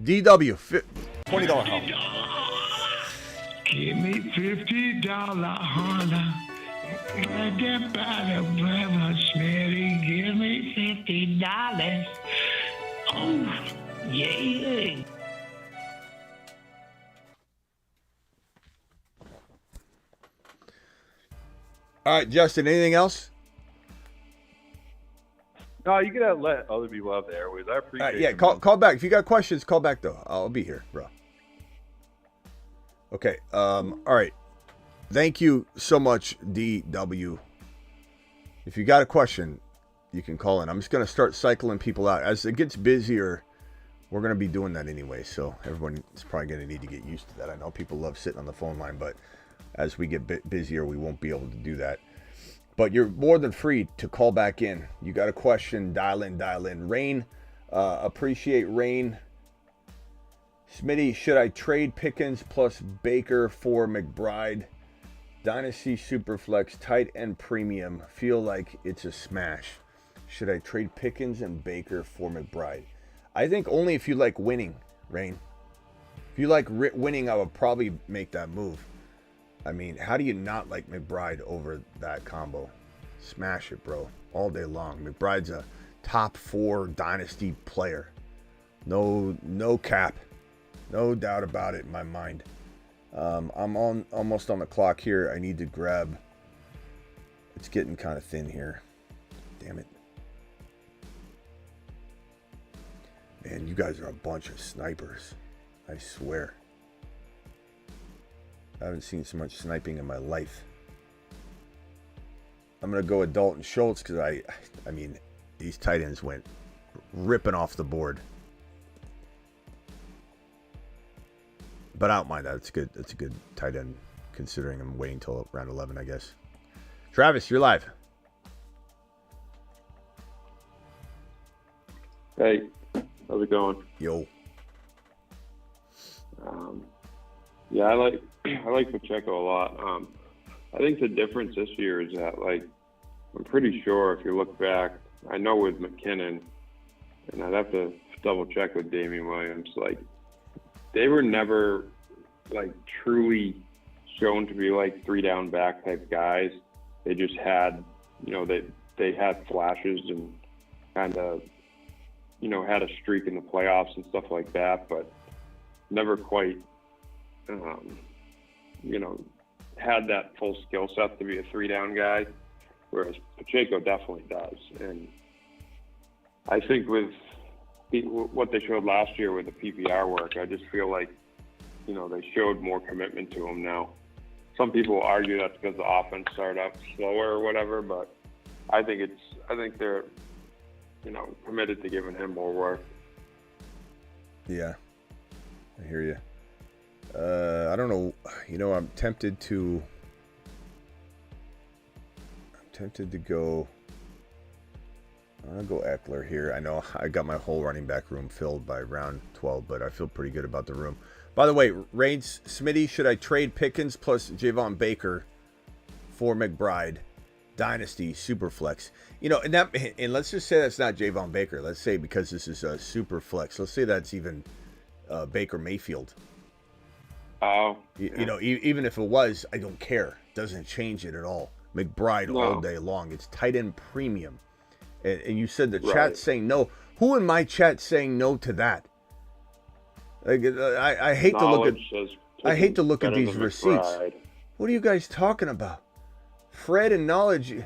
DW, $20 home. Give me $50, Honda. Get by the brother, Smitty. Give me $50. Oh, yeah. All right, Justin, anything else? No, you can let other people have the airways. I appreciate it. Yeah, call back. If you got questions, call back, though. I'll be here, bro. Okay, all right. Thank you so much, DW. If you got a question, you can call in. I'm just going to start cycling people out. As it gets busier, we're going to be doing that anyway, so everyone is probably going to need to get used to that. I know people love sitting on the phone line, but as we get busier, we won't be able to do that. But you're more than free to call back in. You got a question, dial in. Rain, appreciate Rain. Smitty, should I trade Pickens plus Baker for McBride? Dynasty Superflex, tight end premium. Feel like it's a smash. Should I trade Pickens and Baker for McBride? I think only if you like winning, Rain. If you like winning, I would probably make that move. I mean, how do you not like McBride over that combo? Smash it, bro. All day long. McBride's a top 4 dynasty player. No cap. No doubt about it in my mind. I'm almost on the clock here. I need to grab. It's getting kind of thin here. Damn it. Man, you guys are a bunch of snipers. I swear. I haven't seen so much sniping in my life. I'm going to go with Dalton Schultz because I mean, these tight ends went ripping off the board. But I don't mind that. It's good. It's a good tight end considering I'm waiting till round 11, I guess. Travis, you're live. Hey, how's it going? Yo. Yeah, I like Pacheco a lot. I think the difference this year is that, like, I'm pretty sure if you look back, I know with McKinnon, and I'd have to double check with Damian Williams, like, they were never, like, truly shown to be, like, 3-down back type guys. They just had, you know, they had flashes and kind of, you know, had a streak in the playoffs and stuff like that, but never quite, you know, had that full skill set to be a 3-down guy, whereas Pacheco definitely does. And I think with what they showed last year with the PPR work, I just feel like, you know, they showed more commitment to him now. Some people argue that's because the offense started out slower or whatever, but I think they're, you know, committed to giving him more work. Yeah, I hear you. I don't know. You know, I'm tempted to go. I'm going to go Eckler here. I know I got my whole running back room filled by round 12, but I feel pretty good about the room. By the way, Reigns, Smitty, should I trade Pickens plus Javon Baker for McBride, dynasty, super flex. You know, and let's just say that's not Javon Baker. Let's say, because this is a super flex, let's say that's even Baker Mayfield. Oh, You know, even if it was, I don't care. Doesn't change it at all. McBride all day long. It's tight end premium. And you said the chat's saying no. Who in my chat saying no to that? Like, I hate to look at these receipts. What are you guys talking about? Fred and Knowledge,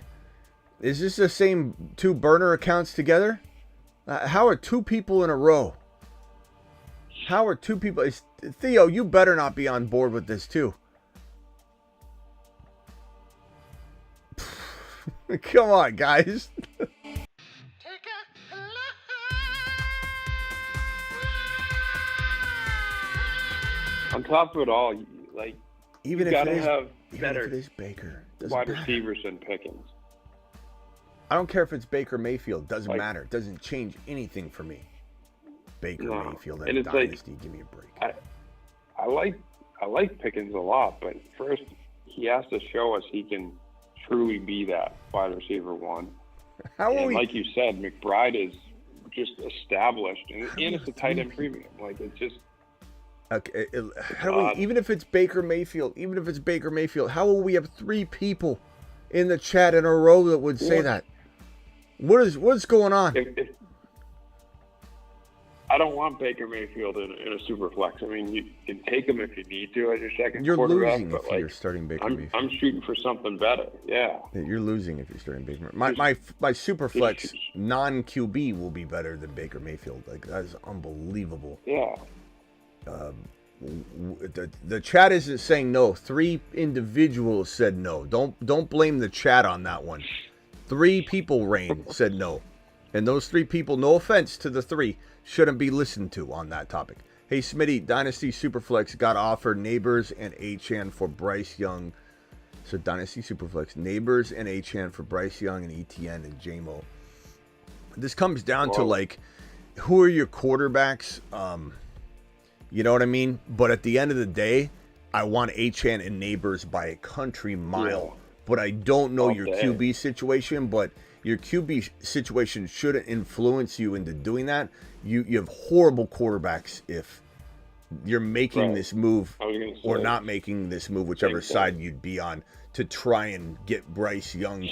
is this the same two burner accounts together? How are two people in a row? How are two people? Theo, you better not be on board with this too. Come on, guys. On top of it all, like, Even you if gotta have better it is Baker, wide receivers than Pickens. I don't care if it's Baker Mayfield. Doesn't matter. It doesn't change anything for me. Baker Mayfield and dynasty. Give me a break. I like Pickens a lot, but first he has to show us he can truly be that wide receiver one. Like you said, McBride is just established, and it's a tight end premium. Like, it's just. Okay, even if it's Baker Mayfield, how will we have three people in the chat in a row that would say that? What's going on? If I don't want Baker Mayfield in a super flex. I mean, you can take him if you need to as your second quarterback. You're losing if you're starting Baker Mayfield. I'm shooting for something better. Yeah. You're losing if you're starting Baker. My super flex non QB will be better than Baker Mayfield. Like, that is unbelievable. Yeah. The chat isn't saying no. 3 individuals said no. Don't blame the chat on that one. 3 people, Rain, said no. And those 3 people, no offense to the 3, shouldn't be listened to on that topic. Hey, Smitty, Dynasty Superflex got offered Neighbors and Achane for Bryce Young. So Dynasty Superflex, Neighbors and Achane for Bryce Young and ETN and JMO. This comes down to, like, who are your quarterbacks? You know what I mean? But at the end of the day, I want Achane and Neighbors by a country mile. Yeah. But I don't know your QB situation, but your QB situation shouldn't influence you into doing that. You have horrible quarterbacks if you're making this move or not making this move, whichever side you'd be on, to try and get Bryce Young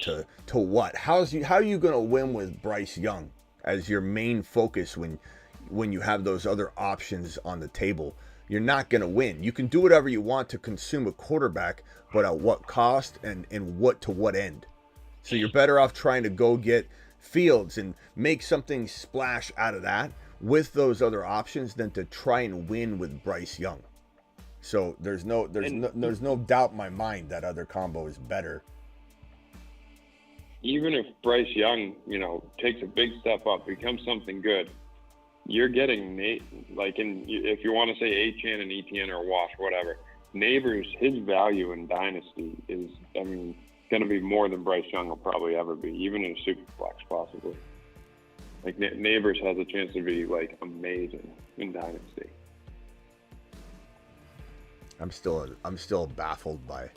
to what? How are you going to win with Bryce Young as your main focus when you have those other options on the table? You're not going to win. You can do whatever you want to consume a quarterback, but at what cost and to what end? So you're better off trying to go get Fields and make something splash out of that with those other options than to try and win with Bryce Young. So there's no doubt in my mind that other combo is better. Even if Bryce Young, takes a big step up, becomes something good, you're getting if you want to say Achane and ETN or Wash, whatever, Neighbors, his value in Dynasty is, going to be more than Bryce Young will probably ever be, even in a super flex possibly. Like, Neighbors has a chance to be, amazing in Dynasty. I'm still baffled by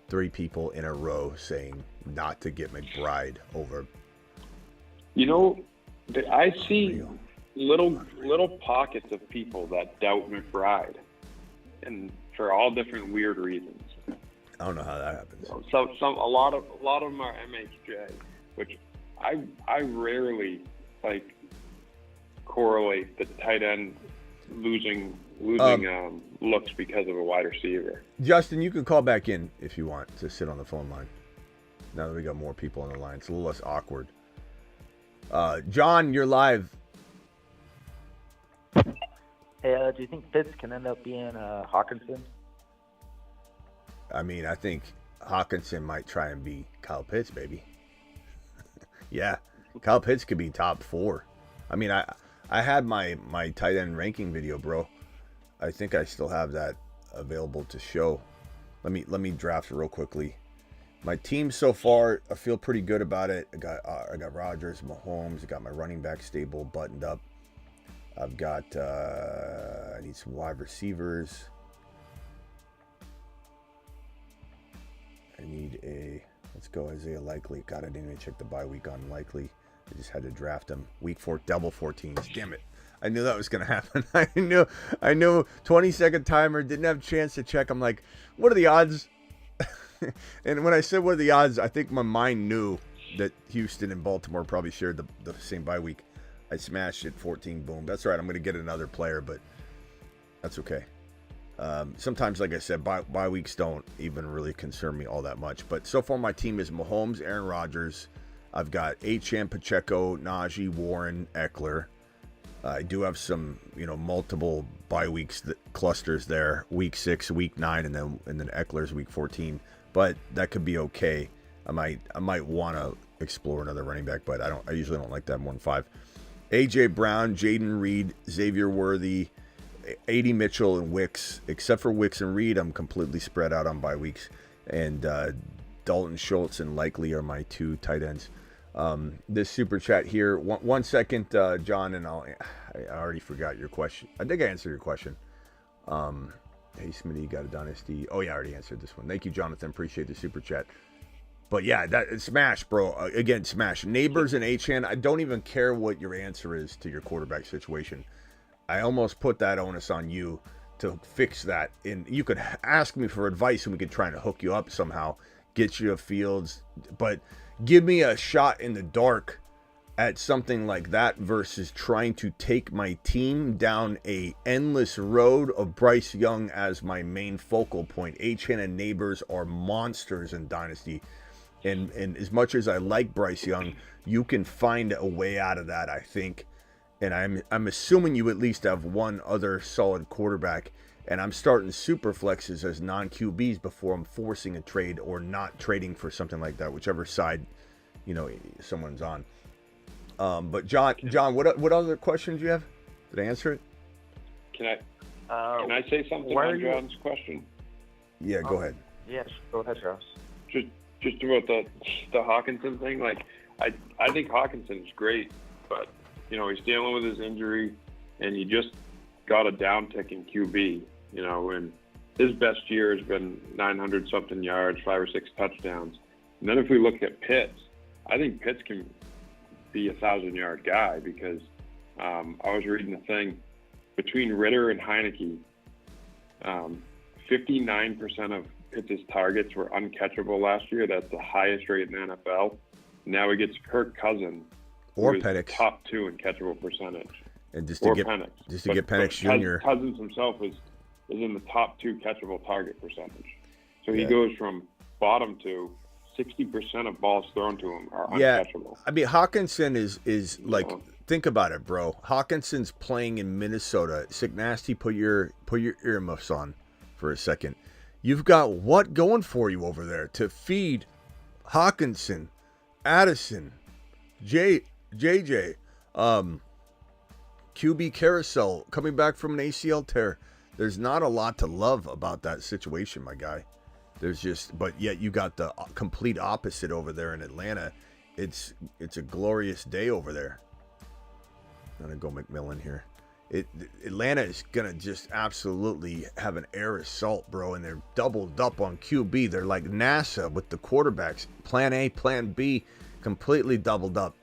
3 people in a row saying not to get McBride over. I see little pockets of people that doubt McBride, and for all different weird reasons. I don't know how that happens. A lot of them are MHJ, which I rarely correlate the tight end losing looks because of a wide receiver. Justin, you can call back in if you want to sit on the phone line. Now that we got more people on the line, it's a little less awkward. John, you're live. Hey, do you think Pitts can end up being Hawkinson? I think Hawkinson might try and be Kyle Pitts, baby. Yeah, Kyle Pitts could be top 4. I had my tight end ranking video, bro. I think I still have that available to show. Let me draft real quickly. My team so far, I feel pretty good about it. I got Rodgers, Mahomes. I got my running back stable buttoned up. I've got I need some wide receivers. I Let's go Isaiah Likely. God, I didn't even check the bye week on Likely. I just had to draft him. Week 4, double 14s. Damn it. I knew that was going to happen. I knew 20-second timer, didn't have a chance to check. I'm like, what are the odds? And when I said what are the odds, I think my mind knew that Houston and Baltimore probably shared the same bye week. I smashed it, 14, boom. That's all right. I'm going to get another player, but that's okay. Sometimes, like I said, bye weeks don't even really concern me all that much. But so far, my team is Mahomes, Aaron Rodgers. I've got Isiah Pacheco, Najee, Warren, Eckler. I do have some, multiple bye weeks clusters there. Week 6, week 9, and then Eckler's week 14. But that could be okay. I might want to explore another running back, but I usually don't like that more than 5. AJ Brown, Jaden Reed, Xavier Worthy, A.D. Mitchell, and Wicks. Except for Wicks and Reed, I'm completely spread out on bye weeks. And Dalton Schultz and Likely are my 2 tight ends. This super chat here. One second, John, and I already forgot your question. I think I answered your question. Hey, Smitty, got a dynasty. Oh, yeah, I already answered this one. Thank you, Jonathan. Appreciate the super chat. But yeah, smash, bro. Again, smash. Neighbors and H-N, I don't even care what your answer is to your quarterback situation. I almost put that onus on you to fix that. And you could ask me for advice and we could try to hook you up somehow, get you a Fields. But give me a shot in the dark at something like that versus trying to take my team down a endless road of Bryce Young as my main focal point. H-N and Neighbors are monsters in Dynasty. And as much as I like Bryce Young, you can find a way out of that, I think. And I'm assuming you at least have one other solid quarterback. And I'm starting super flexes as non-QBs before I'm forcing a trade or not trading for something like that, whichever side, someone's on. But John, what other questions do you have? Did I answer it? Can I say something on John's question? Yeah, go ahead. Yes, go ahead, Charles. Just about the Hawkinson thing, like I think Hawkinson's great, but he's dealing with his injury, and he just got a downtick in QB. And his best year has been 900 something yards, 5 or 6 touchdowns. And then if we look at Pitts, I think Pitts can be a 1,000-yard guy because I was reading the thing between Ritter and Heineke, 59% of Pitts' targets were uncatchable last year. That's the highest rate in the NFL. Now he gets Kirk Cousins, or Penix, top 2 in catchable percentage. And just to get Penix Jr. Cousins himself is in the top 2 catchable target percentage. So he goes from bottom to 60% of balls thrown to him are uncatchable. I mean, Hawkinson is like, think about it, bro. Hawkinson's playing in Minnesota. Sick Nasty, put your earmuffs on for a second. You've got what going for you over there to feed Hawkinson, Addison, JJ, QB Carousel coming back from an ACL tear. There's not a lot to love about that situation, my guy. But yet you got the complete opposite over there in Atlanta. It's a glorious day over there. I'm gonna go McMillan here. Atlanta is gonna just absolutely have an air assault, bro, and they're doubled up on QB. They're like NASA with the quarterbacks. Plan A, Plan B, completely doubled up.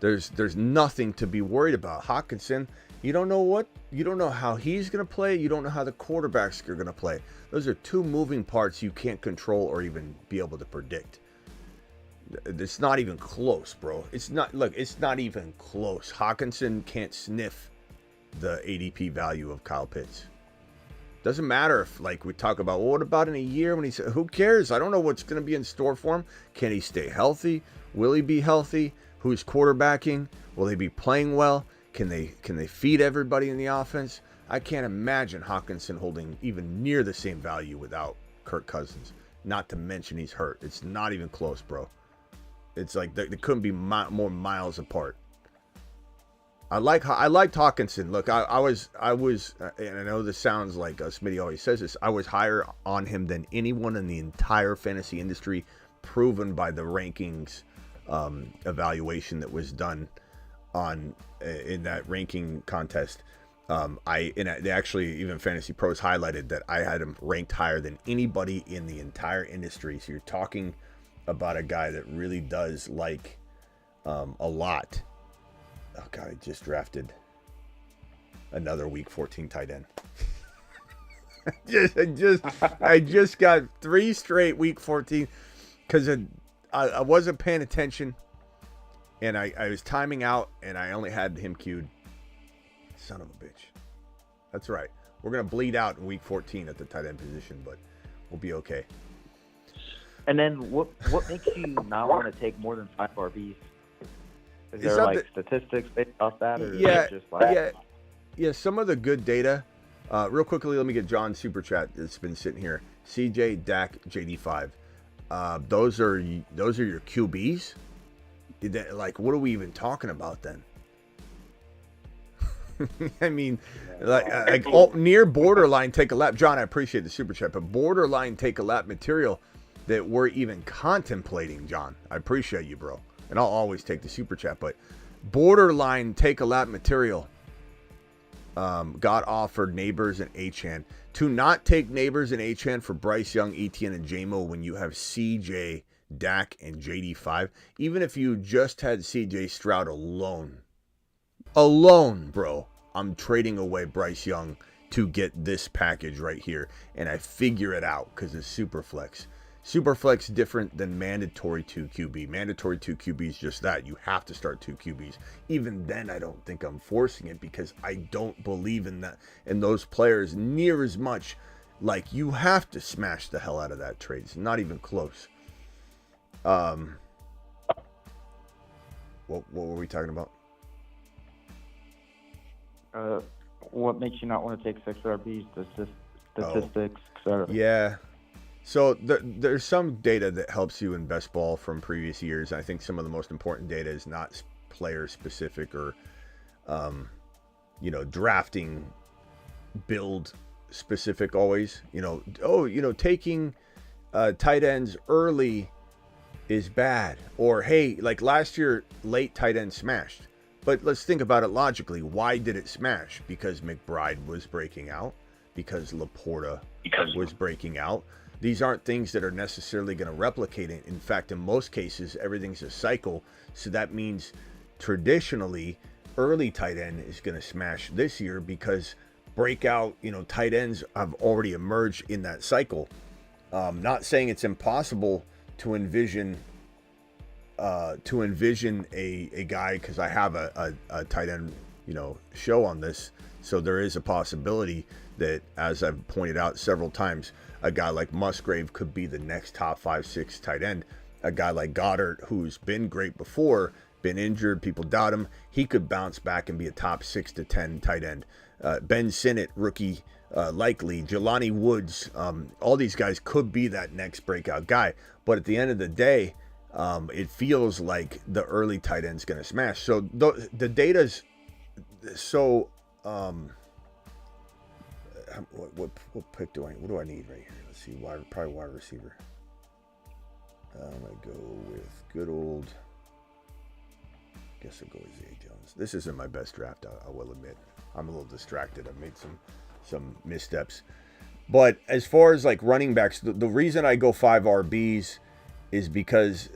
There's nothing to be worried about. Hawkinson, you don't know how he's gonna play. You don't know how the quarterbacks are gonna play. Those are 2 moving parts you can't control or even be able to predict. It's not even close, bro. It's not even close. Hawkinson can't sniff the ADP value of Kyle Pitts. Doesn't matter if, like, we talk about, well, what about in a year when he's, who cares? I don't know what's going to be in store for him. Can he stay healthy? Will he be healthy? Who's quarterbacking? Will they be playing well? Can they feed everybody in the offense? I can't imagine Hawkinson holding even near the same value without Kirk Cousins. Not to mention he's hurt. It's not even close, bro. It's like they couldn't be more miles apart. I liked Hawkinson. Look, I was, and I know this sounds like Smitty always says this. I was higher on him than anyone in the entire fantasy industry, proven by the rankings evaluation that was done in that ranking contest. They actually, even Fantasy Pros highlighted that I had him ranked higher than anybody in the entire industry. So you're talking about a guy that really does like a lot. Oh God, I just drafted another week 14 tight end. I just got 3 straight week 14 because I wasn't paying attention, and I was timing out, and I only had him queued. Son of a bitch. That's right. We're gonna bleed out in week 14 at the tight end position, but we'll be okay. And then what makes you not want to take more than 5 RBs? Is there like statistics based off that, or is it just like yeah? Some of the good data. Real quickly, let me get John's super chat that's been sitting here. CJ, Dak, JD5. Those are your QBs. Like, what are we even talking about then? I mean, near borderline take a lap. John, I appreciate the super chat, but borderline take a lap material that we're even contemplating, John. I appreciate you, bro. And I'll always take the super chat, but borderline take a lap material got offered Neighbors and Achane. To not take Neighbors and Achane for Bryce Young, Etienne, and J-Mo when you have CJ, Dak, and JD5, even if you just had CJ Stroud alone, bro, I'm trading away Bryce Young to get this package right here, and I figure it out because it's Superflex. Superflex different than mandatory 2 QB. Mandatory 2 QB is just that. You have to start 2 QBs. Even then, I don't think I'm forcing it because I don't believe in that, in those players near as much. Like, you have to smash the hell out of that trade. It's not even close. What were we talking about? What makes you not want to take 6 RBs? Statistics, etc. Yeah. So there's some data that helps you in best ball from previous years. I think some of the most important data is not player specific or, drafting build specific always. Taking tight ends early is bad. Or, hey, like last year, late tight end smashed. But let's think about it logically. Why did it smash? Because McBride was breaking out. Because Laporta was breaking out. These aren't things that are necessarily going to replicate it. In fact, in most cases, everything's a cycle. So that means traditionally, early tight end is going to smash this year because breakout, tight ends have already emerged in that cycle. Not saying it's impossible to envision a guy, because I have a tight end, show on this. So there is a possibility that, as I've pointed out several times, a guy like Musgrave could be the next top 5-6 tight end. A guy like Goddard, who's been great before, been injured, people doubt him, he could bounce back and be a top 6 to 10 tight end. Ben Sinnott, rookie, likely. Jelani Woods, all these guys could be that next breakout guy. But at the end of the day, it feels like the early tight end's going to smash. So the data's so... what pick what do I need right here? Let's see. Probably wide receiver. I'm gonna go with good old. Guess I'll go with Zay Jones. This isn't my best draft. I will admit. I'm a little distracted. I've made some missteps. But as far as like running backs, the reason I go 5 RBs is because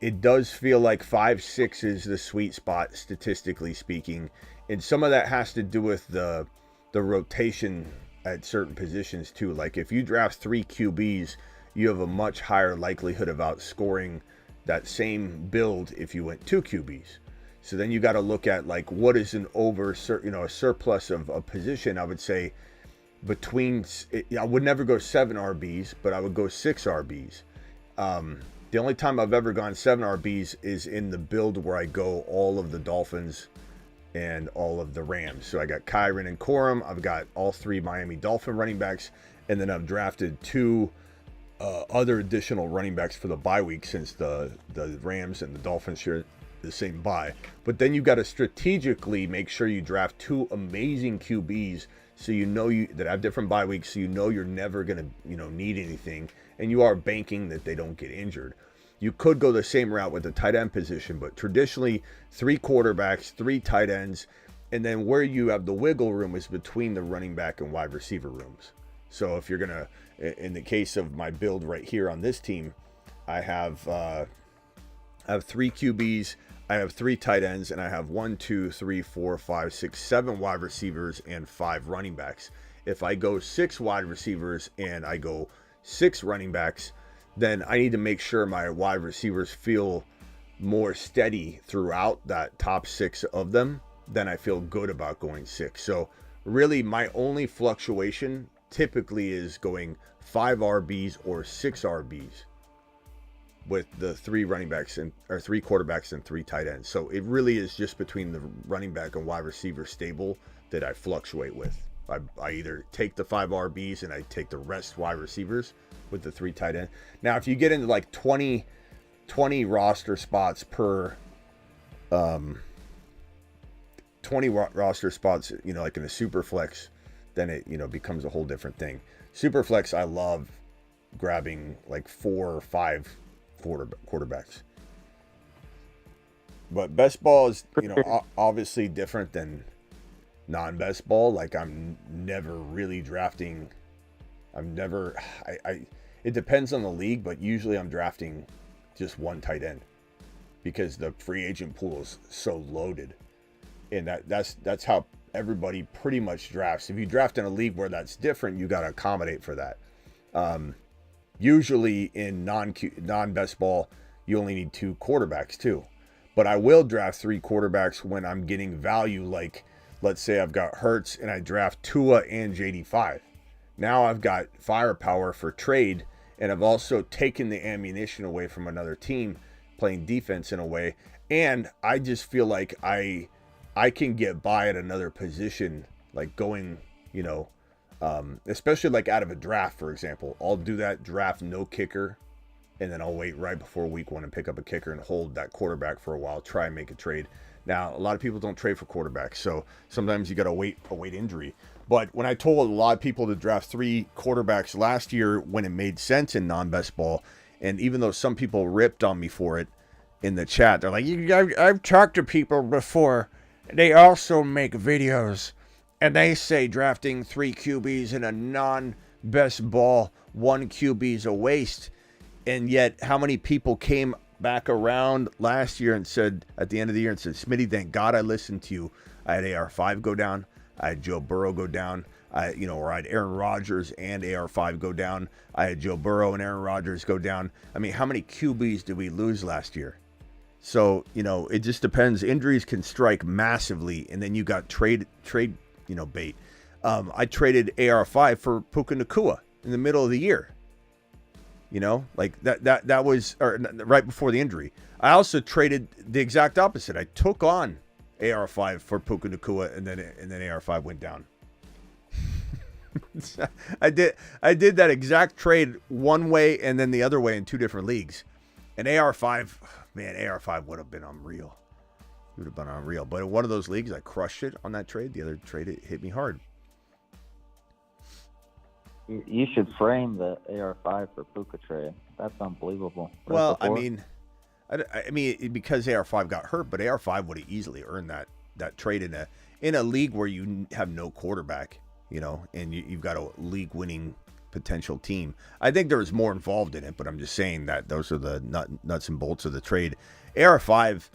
it does feel like 5-6 is the sweet spot statistically speaking, and some of that has to do with the rotation at certain positions too. Like if you draft 3 QBs, you have a much higher likelihood of outscoring that same build if you went 2 QBs. So then you got to look at like what is an a surplus of a position. I would say I would never go 7 RBs, but I would go 6 RBs. The only time I've ever gone 7 RBs is in the build where I go all of the Dolphins and all of the Rams. So I got Kyren and Corum. I've got all 3 Miami Dolphin running backs. And then I've drafted 2 other additional running backs for the bye week, since the Rams and the Dolphins share the same bye. But then you got to strategically make sure you draft 2 amazing QBs so that have different bye weeks, so you're never going to need anything, and you are banking that they don't get injured. You could go the same route with the tight end position, but traditionally 3 quarterbacks, 3 tight ends, And then where you have the wiggle room is between the running back and wide receiver rooms. So if you're going to, in the case of my build right here on this team, I have 3 QBs, I have 3 tight ends, and I have 1, 2, 3, 4, 5, 6, 7 wide receivers and 5 running backs. If I go 6 wide receivers and I go 6 running backs, then I need to make sure my wide receivers feel more steady throughout that top 6 of them. Then I feel good about going 6. So really my only fluctuation typically is going 5 RBs or 6 RBs with the 3 running backs or 3 quarterbacks and 3 tight ends. So it really is just between the running back and wide receiver stable that I fluctuate with. I either take the 5 RBs and I take the rest wide receivers with the 3 tight end. Now, if you get into like 20 roster spots per 20 roster spots, like in a super flex, then it becomes a whole different thing. Super flex, I love grabbing like 4 or 5 quarterbacks. But best ball is, obviously different than non-best ball. Like I'm never really drafting. It depends on the league, but usually I'm drafting just 1 tight end because the free agent pool is so loaded. And that's how everybody pretty much drafts. If you draft in a league where that's different, you got to accommodate for that. Usually in non-best ball, you only need 2 quarterbacks too. But I will draft 3 quarterbacks when I'm getting value. Like, let's say I've got Hurts and I draft Tua and JD5. Now I've got firepower for trade, and I've also taken the ammunition away from another team playing defense in a way. And I just feel like I can get by at another position, like going, especially like out of a draft, for example. I'll do that draft, no kicker, and then I'll wait right before week 1 and pick up a kicker and hold that quarterback for a while, try and make a trade. Now, a lot of people don't trade for quarterbacks, so sometimes you got to wait injury. But when I told a lot of people to draft 3 quarterbacks last year when it made sense in non-best ball, and even though some people ripped on me for it in the chat, they're like, I've talked to people before. They also make videos, and they say drafting 3 QBs in a non-best ball, 1 QB is a waste. And yet, how many people came back around last year and said, at the end of the year, and said, Smitty, thank God I listened to you. I had AR5 go down. I had Joe Burrow go down. Or I had Aaron Rodgers and AR5 go down. I had Joe Burrow and Aaron Rodgers go down. I mean, how many QBs did we lose last year? So, it just depends. Injuries can strike massively, and then you got trade, bait. I traded AR5 for Puka Nacua in the middle of the year. Like that was right before the injury. I also traded the exact opposite. I took on AR5 for Puka Nacua, and then AR5 went down. I did that exact trade one way and then the other way in 2 different leagues. And AR5 would have been unreal. It would have been unreal. But in one of those leagues, I crushed it on that trade. The other trade, it hit me hard. You should frame the AR5 for Puka trade. That's unbelievable. Well, I mean, because AR5 got hurt, but AR5 would have easily earned that trade in a league where you have no quarterback, and you've got a league-winning potential team. I think there was more involved in it, but I'm just saying that those are the nuts and bolts of the trade. AR5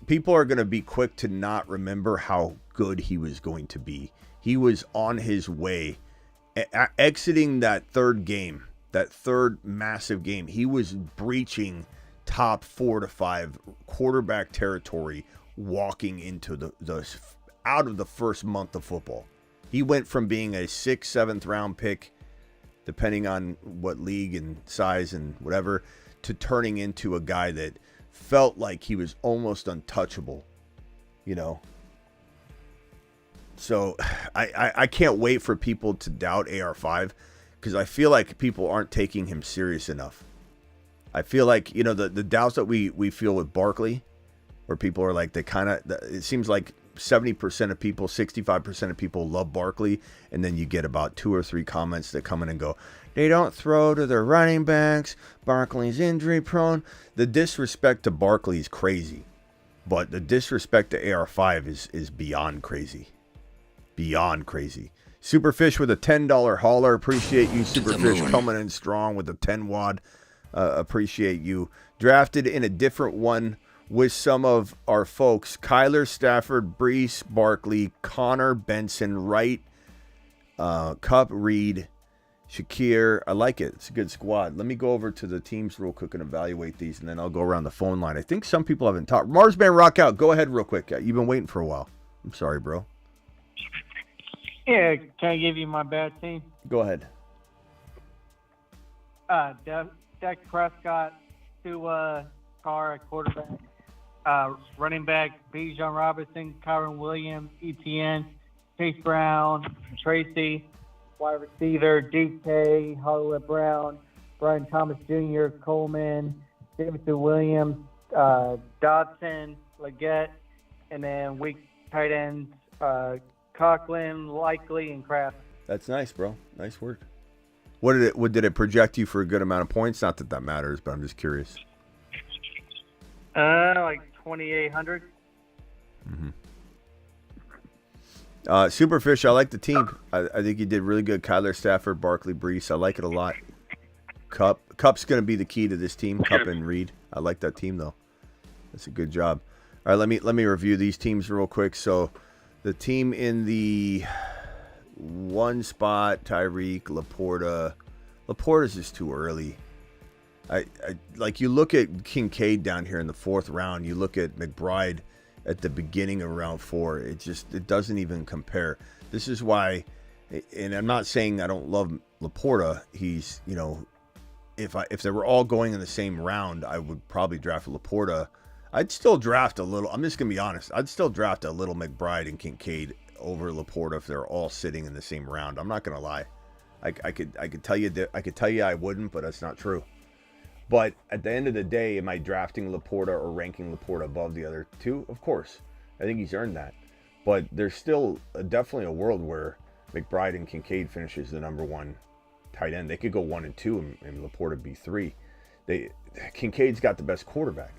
people are going to be quick to not remember how good he was going to be. He was on his way. Exiting that third massive game, he was breaching top 4 to 5 quarterback territory, walking into the out of the first month of football. He went from being a 6th, 7th round pick, depending on what league and size and whatever, to turning into a guy that felt like he was almost untouchable, So I can't wait for people to doubt AR5 because I feel like people aren't taking him serious enough. I feel like, the doubts that we feel with Barkley, where people are like, it seems like 70% of people, 65% of people love Barkley. And then you get about 2 or 3 comments that come in and go, they don't throw to their running backs. Barkley's injury prone. The disrespect to Barkley is crazy. But the disrespect to AR5 is beyond crazy. Beyond crazy. Superfish with a $10 hauler. Appreciate you, Superfish, coming in strong with a 10 wad. Appreciate you. Drafted in a different one with some of our folks. Kyler, Stafford, Brees, Barkley, Connor, Benson, Wright, Cup, Reed, Shakir. I like it. It's a good squad. Let me go over to the teams real quick and evaluate these, and then I'll go around the phone line. I think some people haven't talked. Marsman Rock Out, go ahead real quick. You've been waiting for a while. I'm sorry, bro. Yeah, can I give you my bad team? Go ahead. Dak Prescott, Tua, Carr at quarterback, running back Bijan Robinson, Kyron Williams, ETN, Chase Brown, Tracy, wide receiver DK, Hollywood Brown, Brian Thomas Jr., Coleman, Jameson Williams, Dodson, Leggett, and then weak tight ends Conklin, Likely, and Kraft. That's nice, bro. Nice work. What did it project you for a good amount of points? Not that matters, but I'm just curious. Like 2,800. Mm-hmm. Superfish, I like the team. I think you did really good. Kyler, Stafford, Barkley, Brees. I like it a lot. Cup's going to be the key to this team. Cup and Reed. I like that team though. That's a good job. All right, let me review these teams real quick. So, the team in the one spot, Tyreek, Laporta. Laporta's just too early. I like, you look at Kincaid down here in the 4th round. You look at McBride at the beginning of round 4. It doesn't even compare. This is why, and I'm not saying I don't love Laporta. He's, if they were all going in the same round, I would probably draft Laporta. I'd still draft a little. I'm just gonna be honest. I'd still draft a little McBride and Kincaid over Laporta if they're all sitting in the same round. I'm not gonna lie. I could tell you that I could tell you I wouldn't, but that's not true. But at the end of the day, am I drafting Laporta or ranking Laporta above the other two? Of course. I think he's earned that. But there's still definitely a world where McBride and Kincaid finishes the number 1 tight end. They could go 1 and 2 and Laporta be 3. Kincaid's got the best quarterback.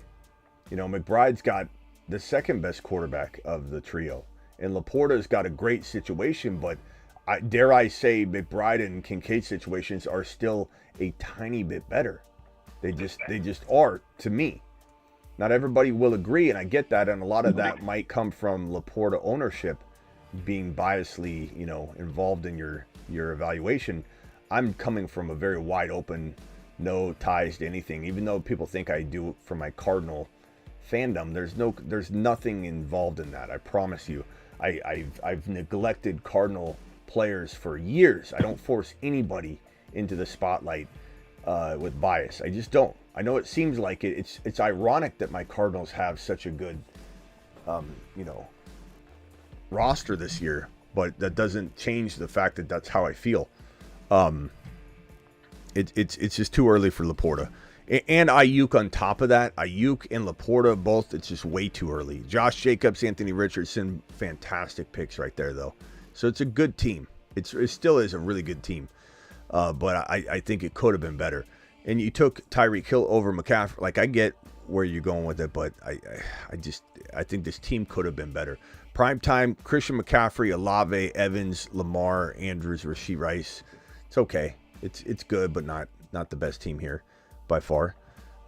McBride's got the second best quarterback of the trio. And Laporta's got a great situation, but dare I say McBride and Kincaid's situations are still a tiny bit better. They just are, to me. Not everybody will agree, and I get that, and a lot of that might come from Laporta ownership being biasly, involved in your evaluation. I'm coming from a very wide open, no ties to anything. Even though people think I do it for my Cardinal fandom, there's nothing involved in that. I promise you. I've neglected Cardinal players for years. I don't force anybody into the spotlight with bias. I just don't. I know it seems like it. It's ironic that my Cardinals have such a good, roster this year, but that doesn't change the fact that that's how I feel. It's just too early for Laporta. And Ayuk on top of that. Ayuk and Laporta both, it's just way too early. Josh Jacobs, Anthony Richardson, fantastic picks right there, though. So it's a good team. It still is a really good team. But I think it could have been better. And you took Tyreek Hill over McCaffrey. Like, I get where you're going with it, but I think this team could have been better. Primetime, Christian McCaffrey, Olave, Evans, Lamar, Andrews, Rashee Rice. It's okay. It's good, but not the best team here by far.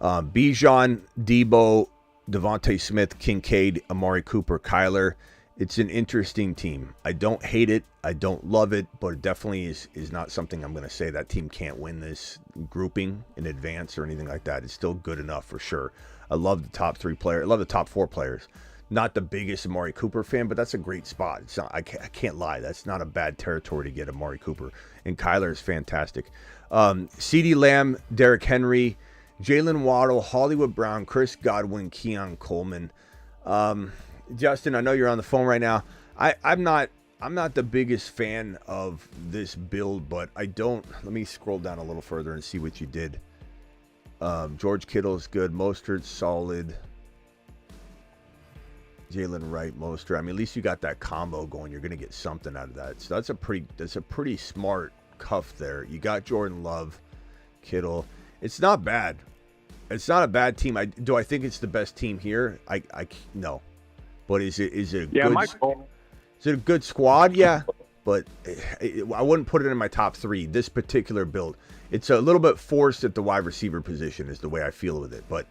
Bijan, Debo, Devontae Smith, Kincaid, Amari Cooper, Kyler. It's an interesting team. I don't hate it. I don't love it, but it definitely is not something I'm going to say that team can't win this grouping in advance or anything like that. It's still good enough for sure. I love the top 3 players. I love the top 4 players. Not the biggest Amari Cooper fan, but that's a great spot. It's not, I can't lie. That's not a bad territory to get Amari Cooper. And Kyler is fantastic. CeeDee Lamb, Derrick Henry, Jalen Waddle, Hollywood Brown, Chris Godwin, Keon Coleman. Justin, I know you're on the phone right now. I'm not the biggest fan of this build, but let me scroll down a little further and see what you did. George Kittle's good. Mostert's solid. Jalen Wright, Mostert. I mean, at least you got that combo going. You're going to get something out of that. So that's a pretty smart cuff there. You got Jordan Love, Kittle. It's not bad. It's not a bad team. Do I think it's the best team here? No. But is it a good squad? Yeah. But I wouldn't put it in my top 3. This particular build, it's a little bit forced at the wide receiver position is the way I feel with it. But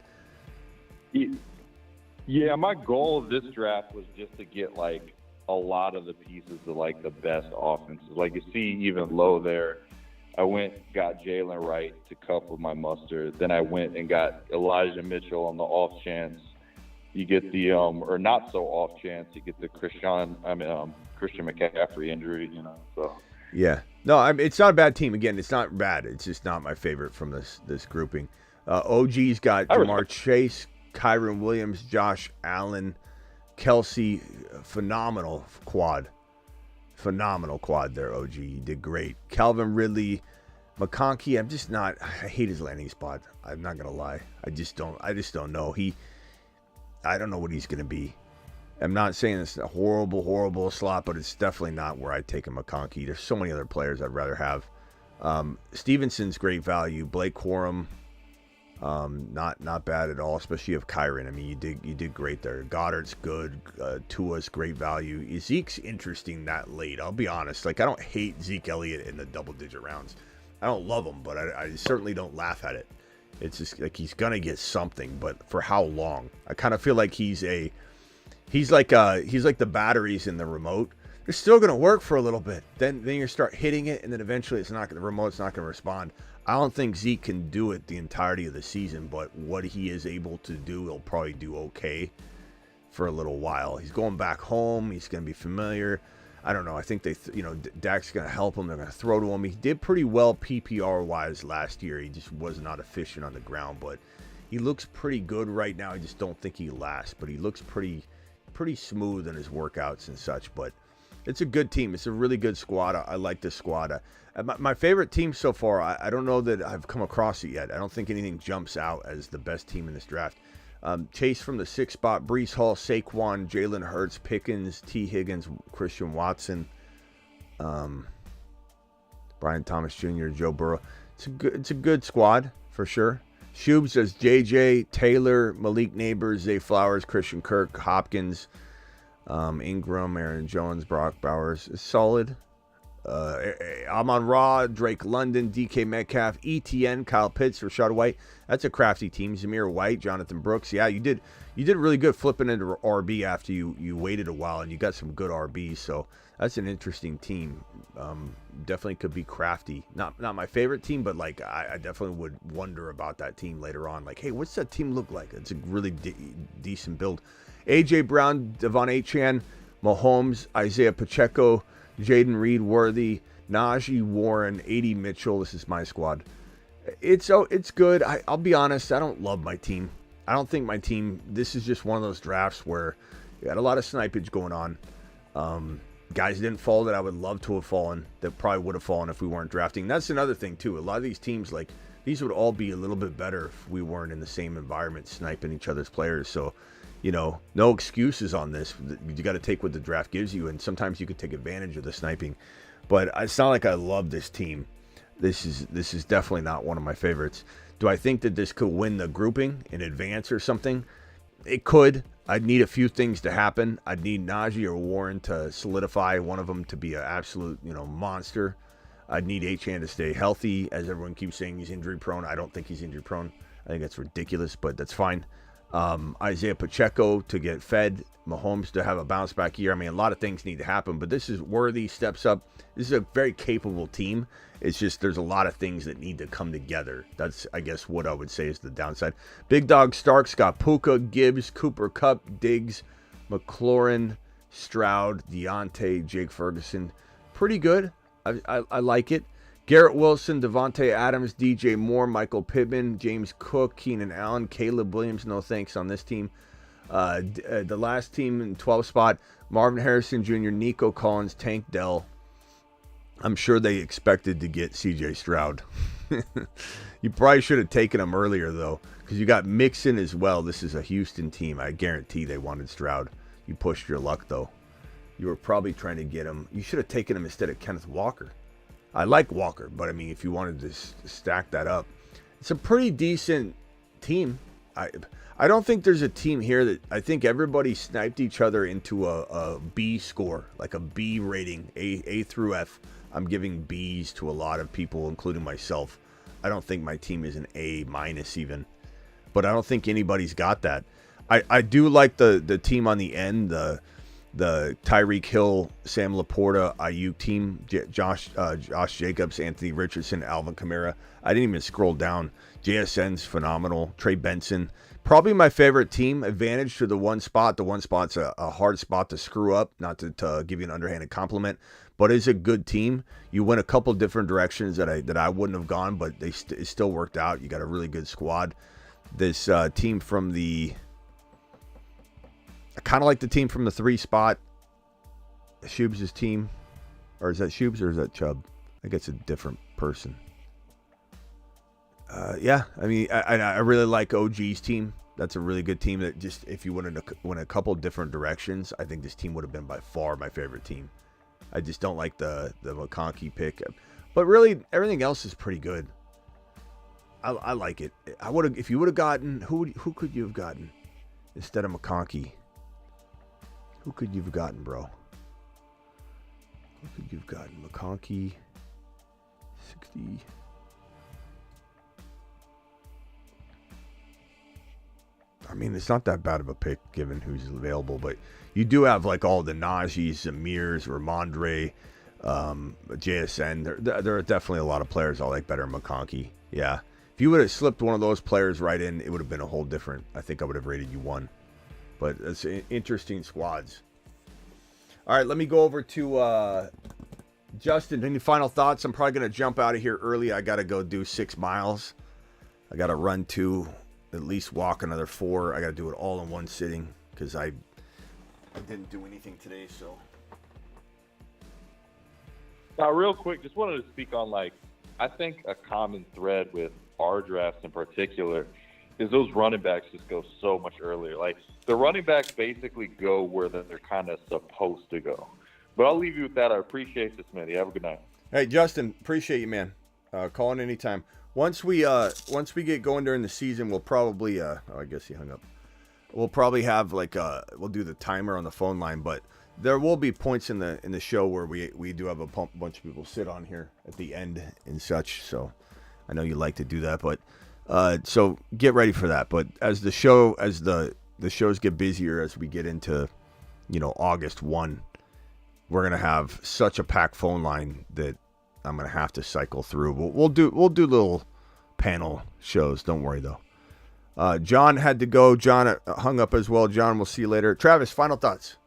yeah, my goal of this draft was just to get like a lot of the pieces of like the best offenses. Like you see even low there, I got Jalen Wright to couple my mustard. Then I went and got Elijah Mitchell on the off chance you get the or not so off chance you get the Christian McCaffrey injury, So yeah, no, it's not a bad team. Again, it's not bad. It's just not my favorite from this grouping. OG's got Jamar Chase, Kyron Williams, Josh Allen, Kelsey. Phenomenal quad there. OG, you did great. Calvin Ridley, McConkey. I hate his landing spot. I'm not gonna lie. I just don't know. I don't know what he's gonna be. I'm not saying it's a horrible slot, but it's definitely not where I'd take a McConkey. There's so many other players I'd rather have. Stevenson's great value. Blake Corum, not bad at all, especially of Kyron. I mean, you did great there. Goddard's good. Tua's great value. Zeke's interesting that late. I'll be honest. Like, I don't hate Zeke Elliott in the double-digit rounds. I don't love him, but I certainly don't laugh at it. It's just like he's gonna get something, but for how long? I kind of feel like he's like the batteries in the remote. They're still gonna work for a little bit. Then you start hitting it, and then eventually the remote's not gonna respond. I don't think Zeke can do it the entirety of the season, but what he is able to do, he'll probably do okay for a little while. He's going back home. He's gonna be familiar. I don't know. I think Dak's going to help him. They're going to throw to him. He did pretty well PPR-wise last year. He just was not efficient on the ground, but he looks pretty good right now. I just don't think he lasts, but he looks pretty smooth in his workouts and such. But it's a good team. It's a really good squad. I like this squad. My favorite team so far, I don't know that I've come across it yet. I don't think anything jumps out as the best team in this draft. Chase from the 6th spot, Breece Hall, Saquon, Jalen Hurts, Pickens, T. Higgins, Christian Watson, Brian Thomas Jr., Joe Burrow. It's a good squad for sure. Shubes as JJ, Taylor, Malik Neighbors, Zay Flowers, Christian Kirk, Hopkins, Ingram, Aaron Jones, Brock Bowers. It's solid. Amon-Ra, Drake London, DK Metcalf, ETN, Kyle Pitts, Rashad White. That's a crafty team. Zamir White, Jonathan Brooks. Yeah, you did really good flipping into RB after you waited a while, and you got some good RBs. So that's an interesting team. Definitely could be crafty. Not my favorite team, but like I definitely would wonder about that team later on. Like, hey, what's that team look like? It's a really decent build. AJ Brown, Devon Achane, Mahomes, Isiah Pacheco, Jaden Reed, Worthy, Najee Warren, A.D. Mitchell. This is my squad. It's good. I'll be honest. I don't love my team. I don't think my team. This is just one of those drafts where you got a lot of snipage going on. Guys didn't fall that I would love to have fallen. That probably would have fallen if we weren't drafting. That's another thing too. A lot of these teams, like these, would all be a little bit better if we weren't in the same environment sniping each other's players. So, no excuses on this. You got to take what the draft gives you, and sometimes you can take advantage of the sniping. But it's not like I love this team. This is definitely not one of my favorites. Do I think that this could win the grouping in advance or something? It could. I'd need a few things to happen. I'd need Najee or Warren to solidify, one of them to be an absolute, monster. I'd need Achane to stay healthy, as everyone keeps saying he's injury prone. I don't think he's injury prone. I think that's ridiculous, but that's fine. Isiah Pacheco to get fed, Mahomes to have a bounce back year. I mean, a lot of things need to happen, but this is Worthy steps up. This is a very capable team. It's just there's a lot of things that need to come together. That's, I guess, what I would say is the downside. Big Dog Starks got Puka, Gibbs, Cooper Kupp, Diggs, McLaurin, Stroud, Deontay, Jake Ferguson. Pretty good. I like it. Garrett Wilson, Devontae Adams, DJ Moore, Michael Pittman, James Cook, Keenan Allen, Caleb Williams. No thanks on this team. The last team in 12th spot, Marvin Harrison Jr., Nico Collins, Tank Dell. I'm sure they expected to get CJ Stroud. You probably should have taken him earlier, though, because you got Mixon as well. This is a Houston team. I guarantee they wanted Stroud. You pushed your luck, though. You were probably trying to get him. You should have taken him instead of Kenneth Walker. I like Walker, but I mean, if you wanted to stack that up, it's a pretty decent team. I don't think there's a team here that I think everybody sniped each other into a B score, like a B rating, A through F. I'm giving B's to a lot of people, including myself. I don't think my team is an A minus even, but I don't think anybody's got that. I do like the team on the end, the Tyreek Hill, Sam Laporta, Ayuk team, Josh Jacobs, Anthony Richardson, Alvin Kamara. I didn't even scroll down. JSN's phenomenal. Trey Benson, probably my favorite team. Advantage to the one spot. The one spot's a hard spot to screw up, not to give you an underhanded compliment, but it's a good team. You went a couple different directions that I wouldn't have gone, but it still worked out. You got a really good squad. This team from the... I kind of like the team from the 3 spot. Shubes' team. Or is that Shubes or is that Chubb? I think it's a different person. Yeah, I mean, I really like OG's team. That's a really good team that just, if you went a couple different directions, I think this team would have been by far my favorite team. I just don't like the McConkey pick. But really, everything else is pretty good. I like it. I would have, if you would have gotten, who could you have gotten instead of McConkey? Who could you have gotten, bro? Who could you have gotten? McConkey, 60. I mean, it's not that bad of a pick given who's available, but you do have like all the Najee's, Amirs, Ramondre, JSN. There are definitely a lot of players I like better than McConkey. Yeah. If you would have slipped one of those players right in, it would have been a whole different. I think I would have rated you 1. But it's interesting squads. All right, let me go over to Justin. Any final thoughts? I'm probably going to jump out of here early. I got to go do 6 miles. I got to run 2, at least walk another 4. I got to do it all in one sitting because I didn't do anything today. So, now, real quick, just wanted to speak on, like, I think a common thread with our drafts in particular is those running backs just go so much earlier. Like, the running backs basically go where they're kind of supposed to go. But I'll leave you with that. I appreciate this, Smitty. Have a good night. Hey, Justin, appreciate you, man. Call in anytime. Once we get going during the season, we'll probably I guess he hung up. We'll probably have like we'll do the timer on the phone line, but there will be points in the show where we do have a bunch of people sit on here at the end and such. So I know you like to do that, but so get ready for that. But as the shows get busier as we get into, August 1, we're gonna have such a packed phone line that I'm gonna have to cycle through. We'll do little panel shows. Don't worry though. John had to go. John hung up as well. John, we'll see you later. Travis, final thoughts.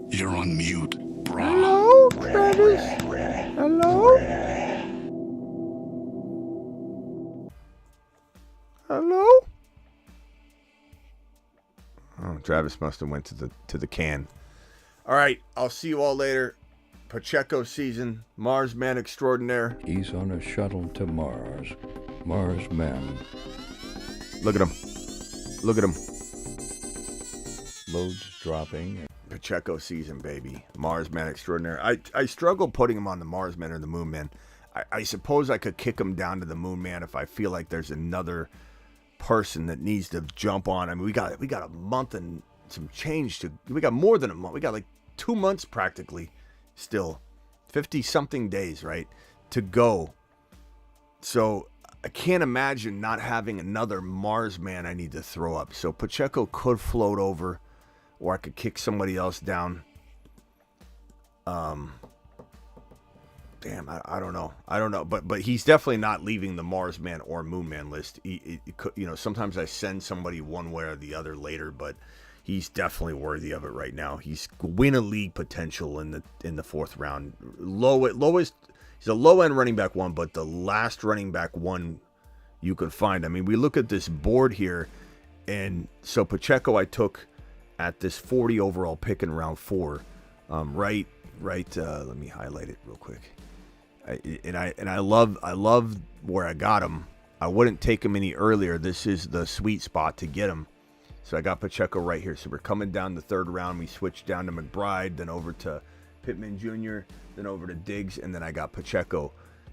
You're on mute, bro. Hello, Travis. Hello. Hello. Oh, Travis must have went to the can. All right, I'll see you all later. Pacheco season, Mars man extraordinaire. He's on a shuttle to Mars. Mars man. Look at him. Look at him. Loads dropping. Pacheco season, baby. Mars man extraordinaire. I struggle putting him on the Mars man or the Moon man. I suppose I could kick him down to the Moon man if I feel like there's another person that needs to jump on. I mean, we got a month and some change we got more than a month. We got like 2 months practically still. 50 something days, right, to go. So I can't imagine not having another Mars man I need to throw up. So Pacheco could float over, or I could kick somebody else down. Damn, I don't know. But he's definitely not leaving the Mars man or Moon man list. He could, sometimes I send somebody one way or the other later, but he's definitely worthy of it right now. He's win a league potential in the 4th round. Lowest, he's a low end running back 1, but the last running back 1 you could find. I mean, we look at this board here, and so Pacheco I took at this 40 overall pick in round 4. Right. Let me highlight it real quick. I love where I got him. I wouldn't take him any earlier. This is the sweet spot to get him. So I got Pacheco right here. So we're coming down the third round. We switched down to McBride, then over to Pittman Jr., then over to Diggs, and then I got Pacheco.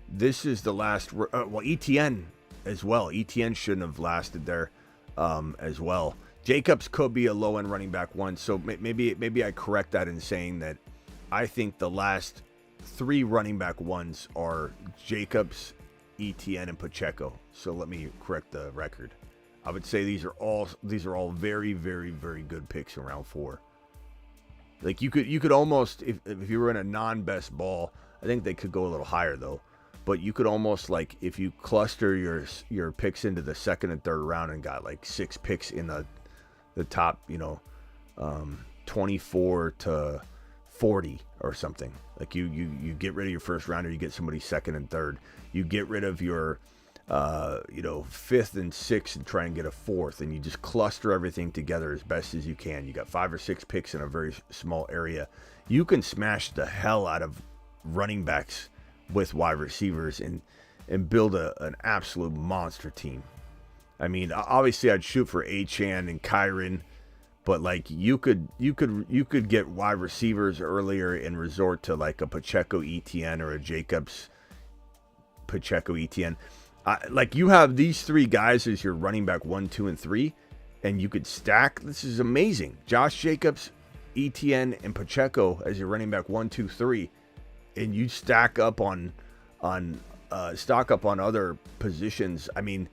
This is the last. ETN as well. ETN shouldn't have lasted there as well. Jacobs could be a low-end running back one. So maybe I correct that in saying that I think the last 3 running back ones are Jacobs, ETN, and Pacheco. So let me correct the record. I would say these are all very, very, very good picks in round 4. Like you could almost, if you were in a non-best ball, I think they could go a little higher though. But you could almost, like, if you cluster your picks into the second and third round and got like 6 picks in the top, 24 to 40 or something. Like you get rid of your first rounder, you get somebody second and third. You get rid of your 5th and 6th and try and get a 4th, and you just cluster everything together as best as you can. You got 5 or 6 picks in a very small area. You can smash the hell out of running backs with wide receivers and build an absolute monster team. I mean, obviously I'd shoot for Achane and Kyron, but like you could get wide receivers earlier and resort to like a Pacheco ETN or a Jacobs Pacheco ETN. Like you have these 3 guys as your running back 1, 2, and 3, and you could stack. This is amazing. Josh Jacobs, ETN, and Pacheco as your running back 1, 2, 3, and you stack up on other positions. I mean,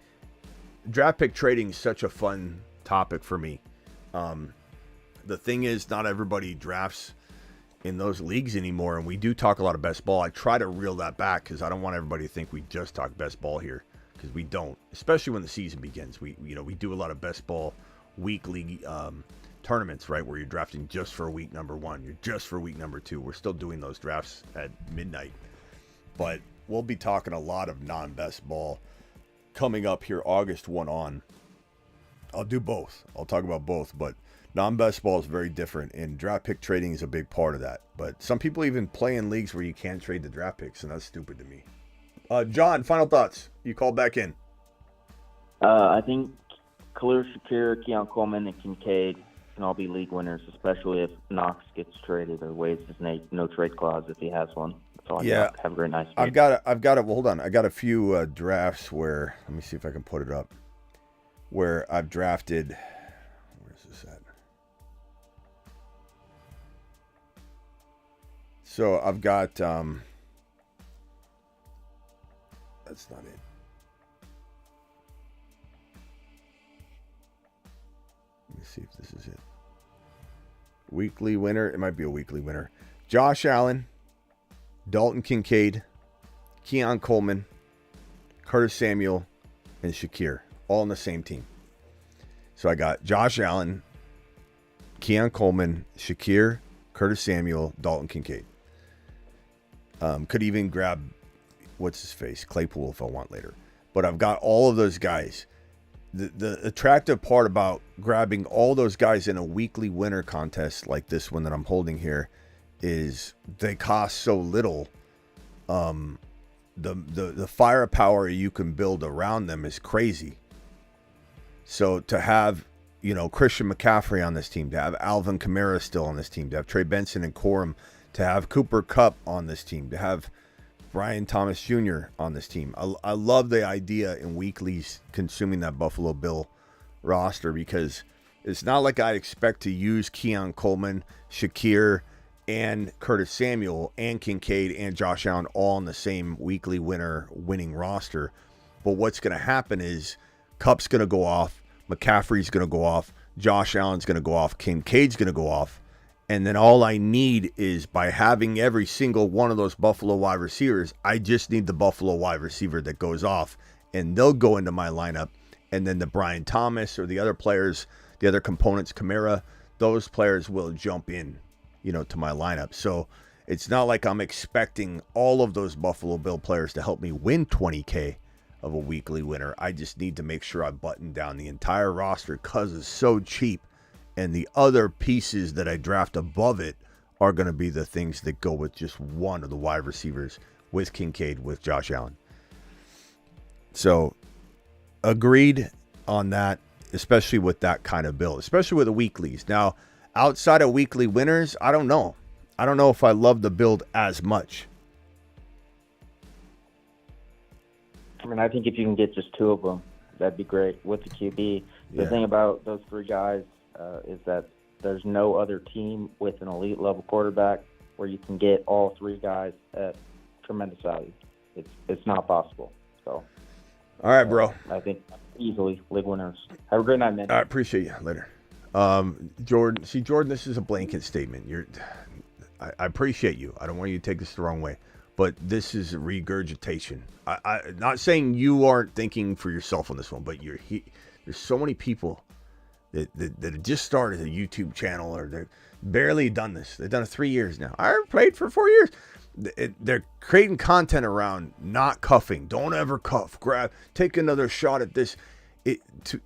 draft pick trading is such a fun topic for me. The thing is, not everybody drafts in those leagues anymore, and we do talk a lot of best ball. I try to reel that back because I don't want everybody to think we just talk best ball here, because we don't, especially when the season begins. We do a lot of best ball weekly tournaments, right, where you're drafting just for week number 1, you're just for week number 2. We're still doing those drafts at midnight, but we'll be talking a lot of non-best ball coming up here August 1 on. I'll do both. I'll talk about both, but non-best ball is very different, and draft pick trading is a big part of that. But some people even play in leagues where you can't trade the draft picks, and that's stupid to me. John, final thoughts. You called back in. I think Khalil Shakir, Keon Coleman, and Kincaid can all be league winners, especially if Knox gets traded or waives his no trade clause if he has one. That's all I got. Have a great night. I've got it. Well, hold on. I got a few drafts where, let me see if I can put it up, where I've drafted. Where's this at? So I've got, that's not it. Let me see if this is it. Weekly winner. It might be a weekly winner. Josh Allen, Dalton Kincaid, Keon Coleman, Curtis Samuel, and Shakir, all on the same team. So I got Josh Allen, Keon Coleman, Shakir, Curtis Samuel, Dalton Kincaid. Could even grab, what's his face, Claypool if I want later. But I've got all of those guys. The attractive part about grabbing all those guys in a weekly winner contest like this one that I'm holding here is they cost so little. The firepower you can build around them is crazy. So to have, Christian McCaffrey on this team, to have Alvin Kamara still on this team, to have Trey Benson and Corum, to have Cooper Kupp on this team, to have Brian Thomas Jr. on this team. I love the idea in weeklies consuming that Buffalo Bill roster, because it's not like I expect to use Keon Coleman, Shakir, and Curtis Samuel, and Kincaid, and Josh Allen all on the same weekly winning roster. But what's going to happen is Kupp's going to go off, McCaffrey's going to go off, Josh Allen's going to go off, Kincaid's going to go off. And then all I need is, by having every single one of those Buffalo wide receivers, I just need the Buffalo wide receiver that goes off, and they'll go into my lineup. And then the Brian Thomas or the other players, the other components, Kamara, those players will jump in, to my lineup. So it's not like I'm expecting all of those Buffalo Bill players to help me win 20K of a weekly winner. I just need to make sure I button down the entire roster because it's so cheap. And the other pieces that I draft above it are going to be the things that go with just one of the wide receivers, with Kincaid, with Josh Allen. So, agreed on that. especially with that kind of build, especially with the weeklies. Now, outside of weekly winners, I don't know. I don't know if I love the build as much. I mean, I think if you can get just 2 of them, that'd be great with the QB. The thing about those 3 guys is that there's no other team with an elite level quarterback where you can get all 3 guys at tremendous value. It's not possible. So, all right, bro. I think easily league winners. Have a great night, man. I appreciate you. Later. Jordan, this is a blanket statement. I appreciate you. I don't want you to take this the wrong way, but this is a regurgitation. I'm not saying you aren't thinking for yourself on this one, but there's so many people that have just started a YouTube channel, or they've barely done this. They've done it 3 years now. I played for 4 years. They're creating content around not cuffing. Don't ever cuff. Take another shot at this.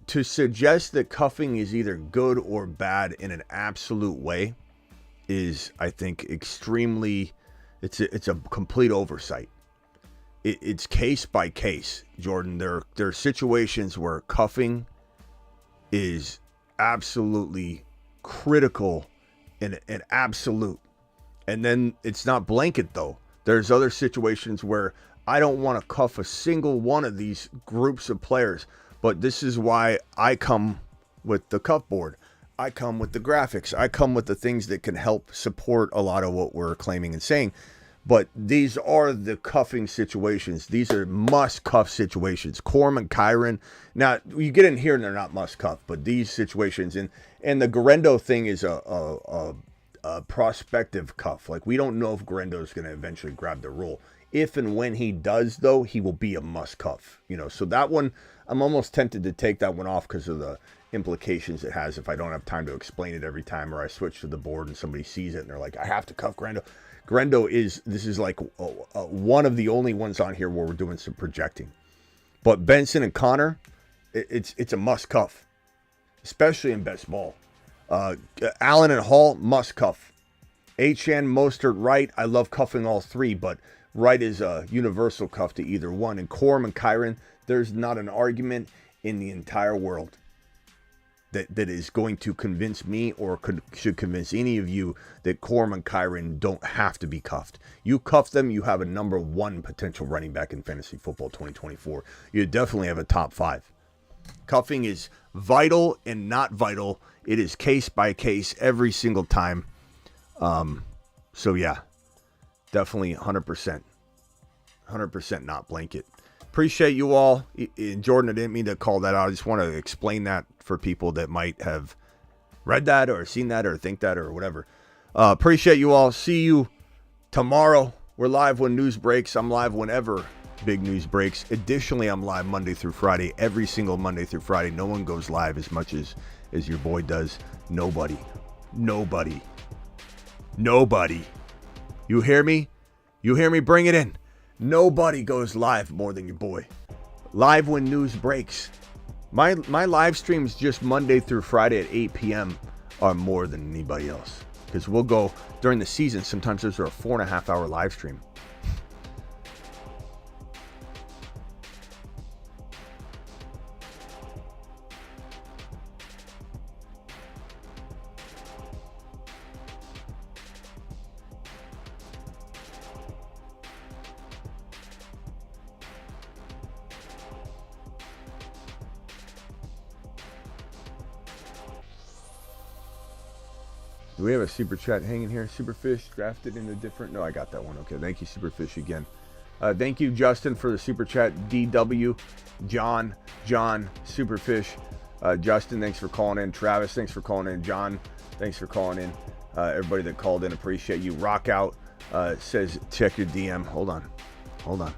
To suggest that cuffing is either good or bad in an absolute way is, I think, extremely. It's a complete oversight. It's case by case, Jordan. There are situations where cuffing is absolutely critical and absolute. And then it's not blanket, though. There's other situations where I don't want to cuff a single one of these groups of players. But this is why I come with the cuff board. I come with the graphics. I come with the things that can help support a lot of what we're claiming and saying. But these are the cuffing situations. These are must-cuff situations. Corm and Kyron. Now, you get in here and they're not must-cuff. But these situations. And the Garendo thing is a prospective cuff. Like, we don't know if Garendo is going to eventually grab the role. If and when he does, though, he will be a must-cuff. So that one, I'm almost tempted to take that one off because of the implications it has if I don't have time to explain it every time, or I switch to the board and somebody sees it and they're like, I have to cuff Garendo. Garendo this is like one of the only ones on here where we're doing some projecting. But Benson and Connor, it's a must cuff, especially in best ball. Allen and Hall, must cuff. HN, Mostert, Wright, I love cuffing all 3, but Wright is a universal cuff to either one. And Corm and Kyron, there's not an argument in the entire world that is going to convince me or should convince any of you that Corm and Kyron don't have to be cuffed. You cuff them, you have a number 1 potential running back in fantasy football 2024. You definitely have a top 5. Cuffing is vital and not vital. It is case by case every single time. So yeah, definitely 100%. 100% not blanket. Appreciate you all. Jordan, I didn't mean to call that out. I just want to explain that for people that might have read that or seen that or think that or whatever. Appreciate you all. See you tomorrow. We're live when news breaks. I'm live whenever big news breaks. Additionally, I'm live Monday through Friday, every single Monday through Friday. No one goes live as much as your boy does. Nobody. You hear me? Bring it in. Nobody goes live more than your boy. Live when news breaks. My live streams just Monday through Friday at 8 p.m. are more than anybody else. Because we'll go during the season. Sometimes there's a 4.5 hour live stream. Do we have a super chat hanging here? Superfish drafted in a different... No, I got that one. Okay, thank you, Superfish, again. Thank you, Justin, for the super chat. DW, John, Superfish. Justin, thanks for calling in. Travis, thanks for calling in. John, thanks for calling in. Everybody that called in, appreciate you. Rock Out says, check your DM. Hold on.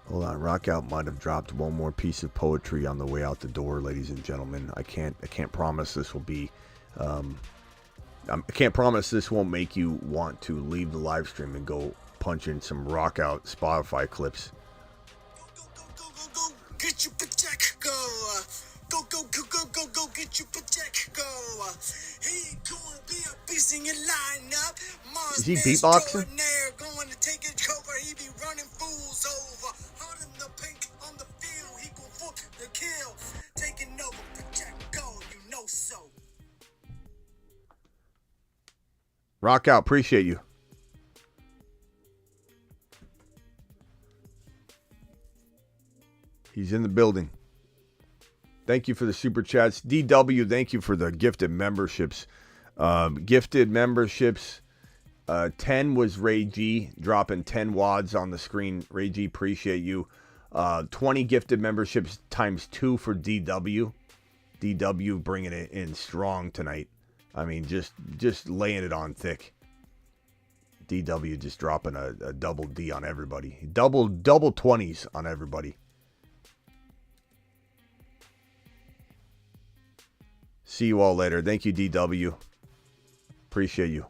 Rock Out might have dropped one more piece of poetry on the way out the door, ladies and gentlemen. I can't promise this will be... I can't promise this won't make you want to leave the live stream and go punch in some Rock Out Spotify clips. Go, get you Pacheco. Go, get you Pacheco. He gonna be a beast in your lineup. Is he beatboxing? Going to take it cover. He be running fools over. Hard in the paint on the field. He gon' fuck the kill. Take Rock out. Appreciate you. He's in the building. Thank you for the super chats. DW, thank you for the gifted memberships. 10 was Ray G, dropping 10 wads on the screen. Ray G, appreciate you. 20 gifted memberships times 2 for DW. DW bringing it in strong tonight. I mean, just laying it on thick. DW just dropping a double D on everybody. Double 20s on everybody. See you all later. Thank you, DW. Appreciate you.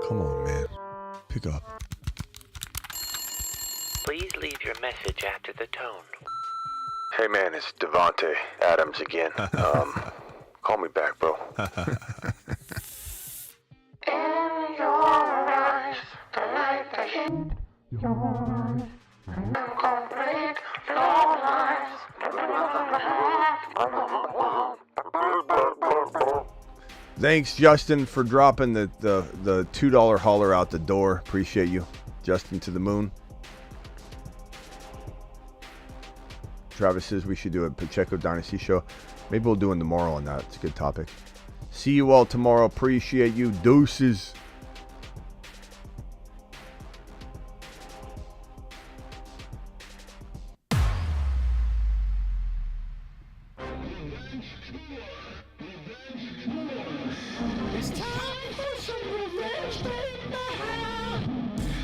Come on, man. Pick up. Please leave your message after the tone. Hey, man, it's Devontae Adams again. Call me back, bro. In your eyes, the light that hit your eyes, complete your lives. Thanks, Justin, for dropping the $2 holler out the door. Appreciate you. Justin to the moon. Travis says we should do a Pacheco Dynasty show. Maybe we'll do one tomorrow on that. It's a good topic. See you all tomorrow. Appreciate you. Deuces. It's time for some revenge, baby.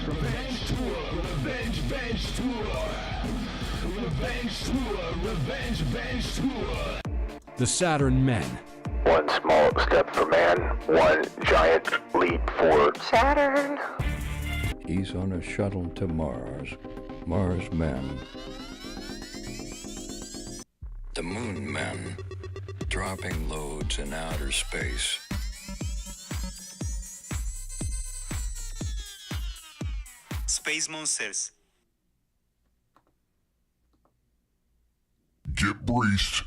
Revenge tour, revenge tour. Revenge tour. The Saturn Men. One small step for man, one giant leap for Saturn. He's on a shuttle to Mars. Mars Men. The Moon Men. Dropping loads in outer space. Space Monsters. Get braced.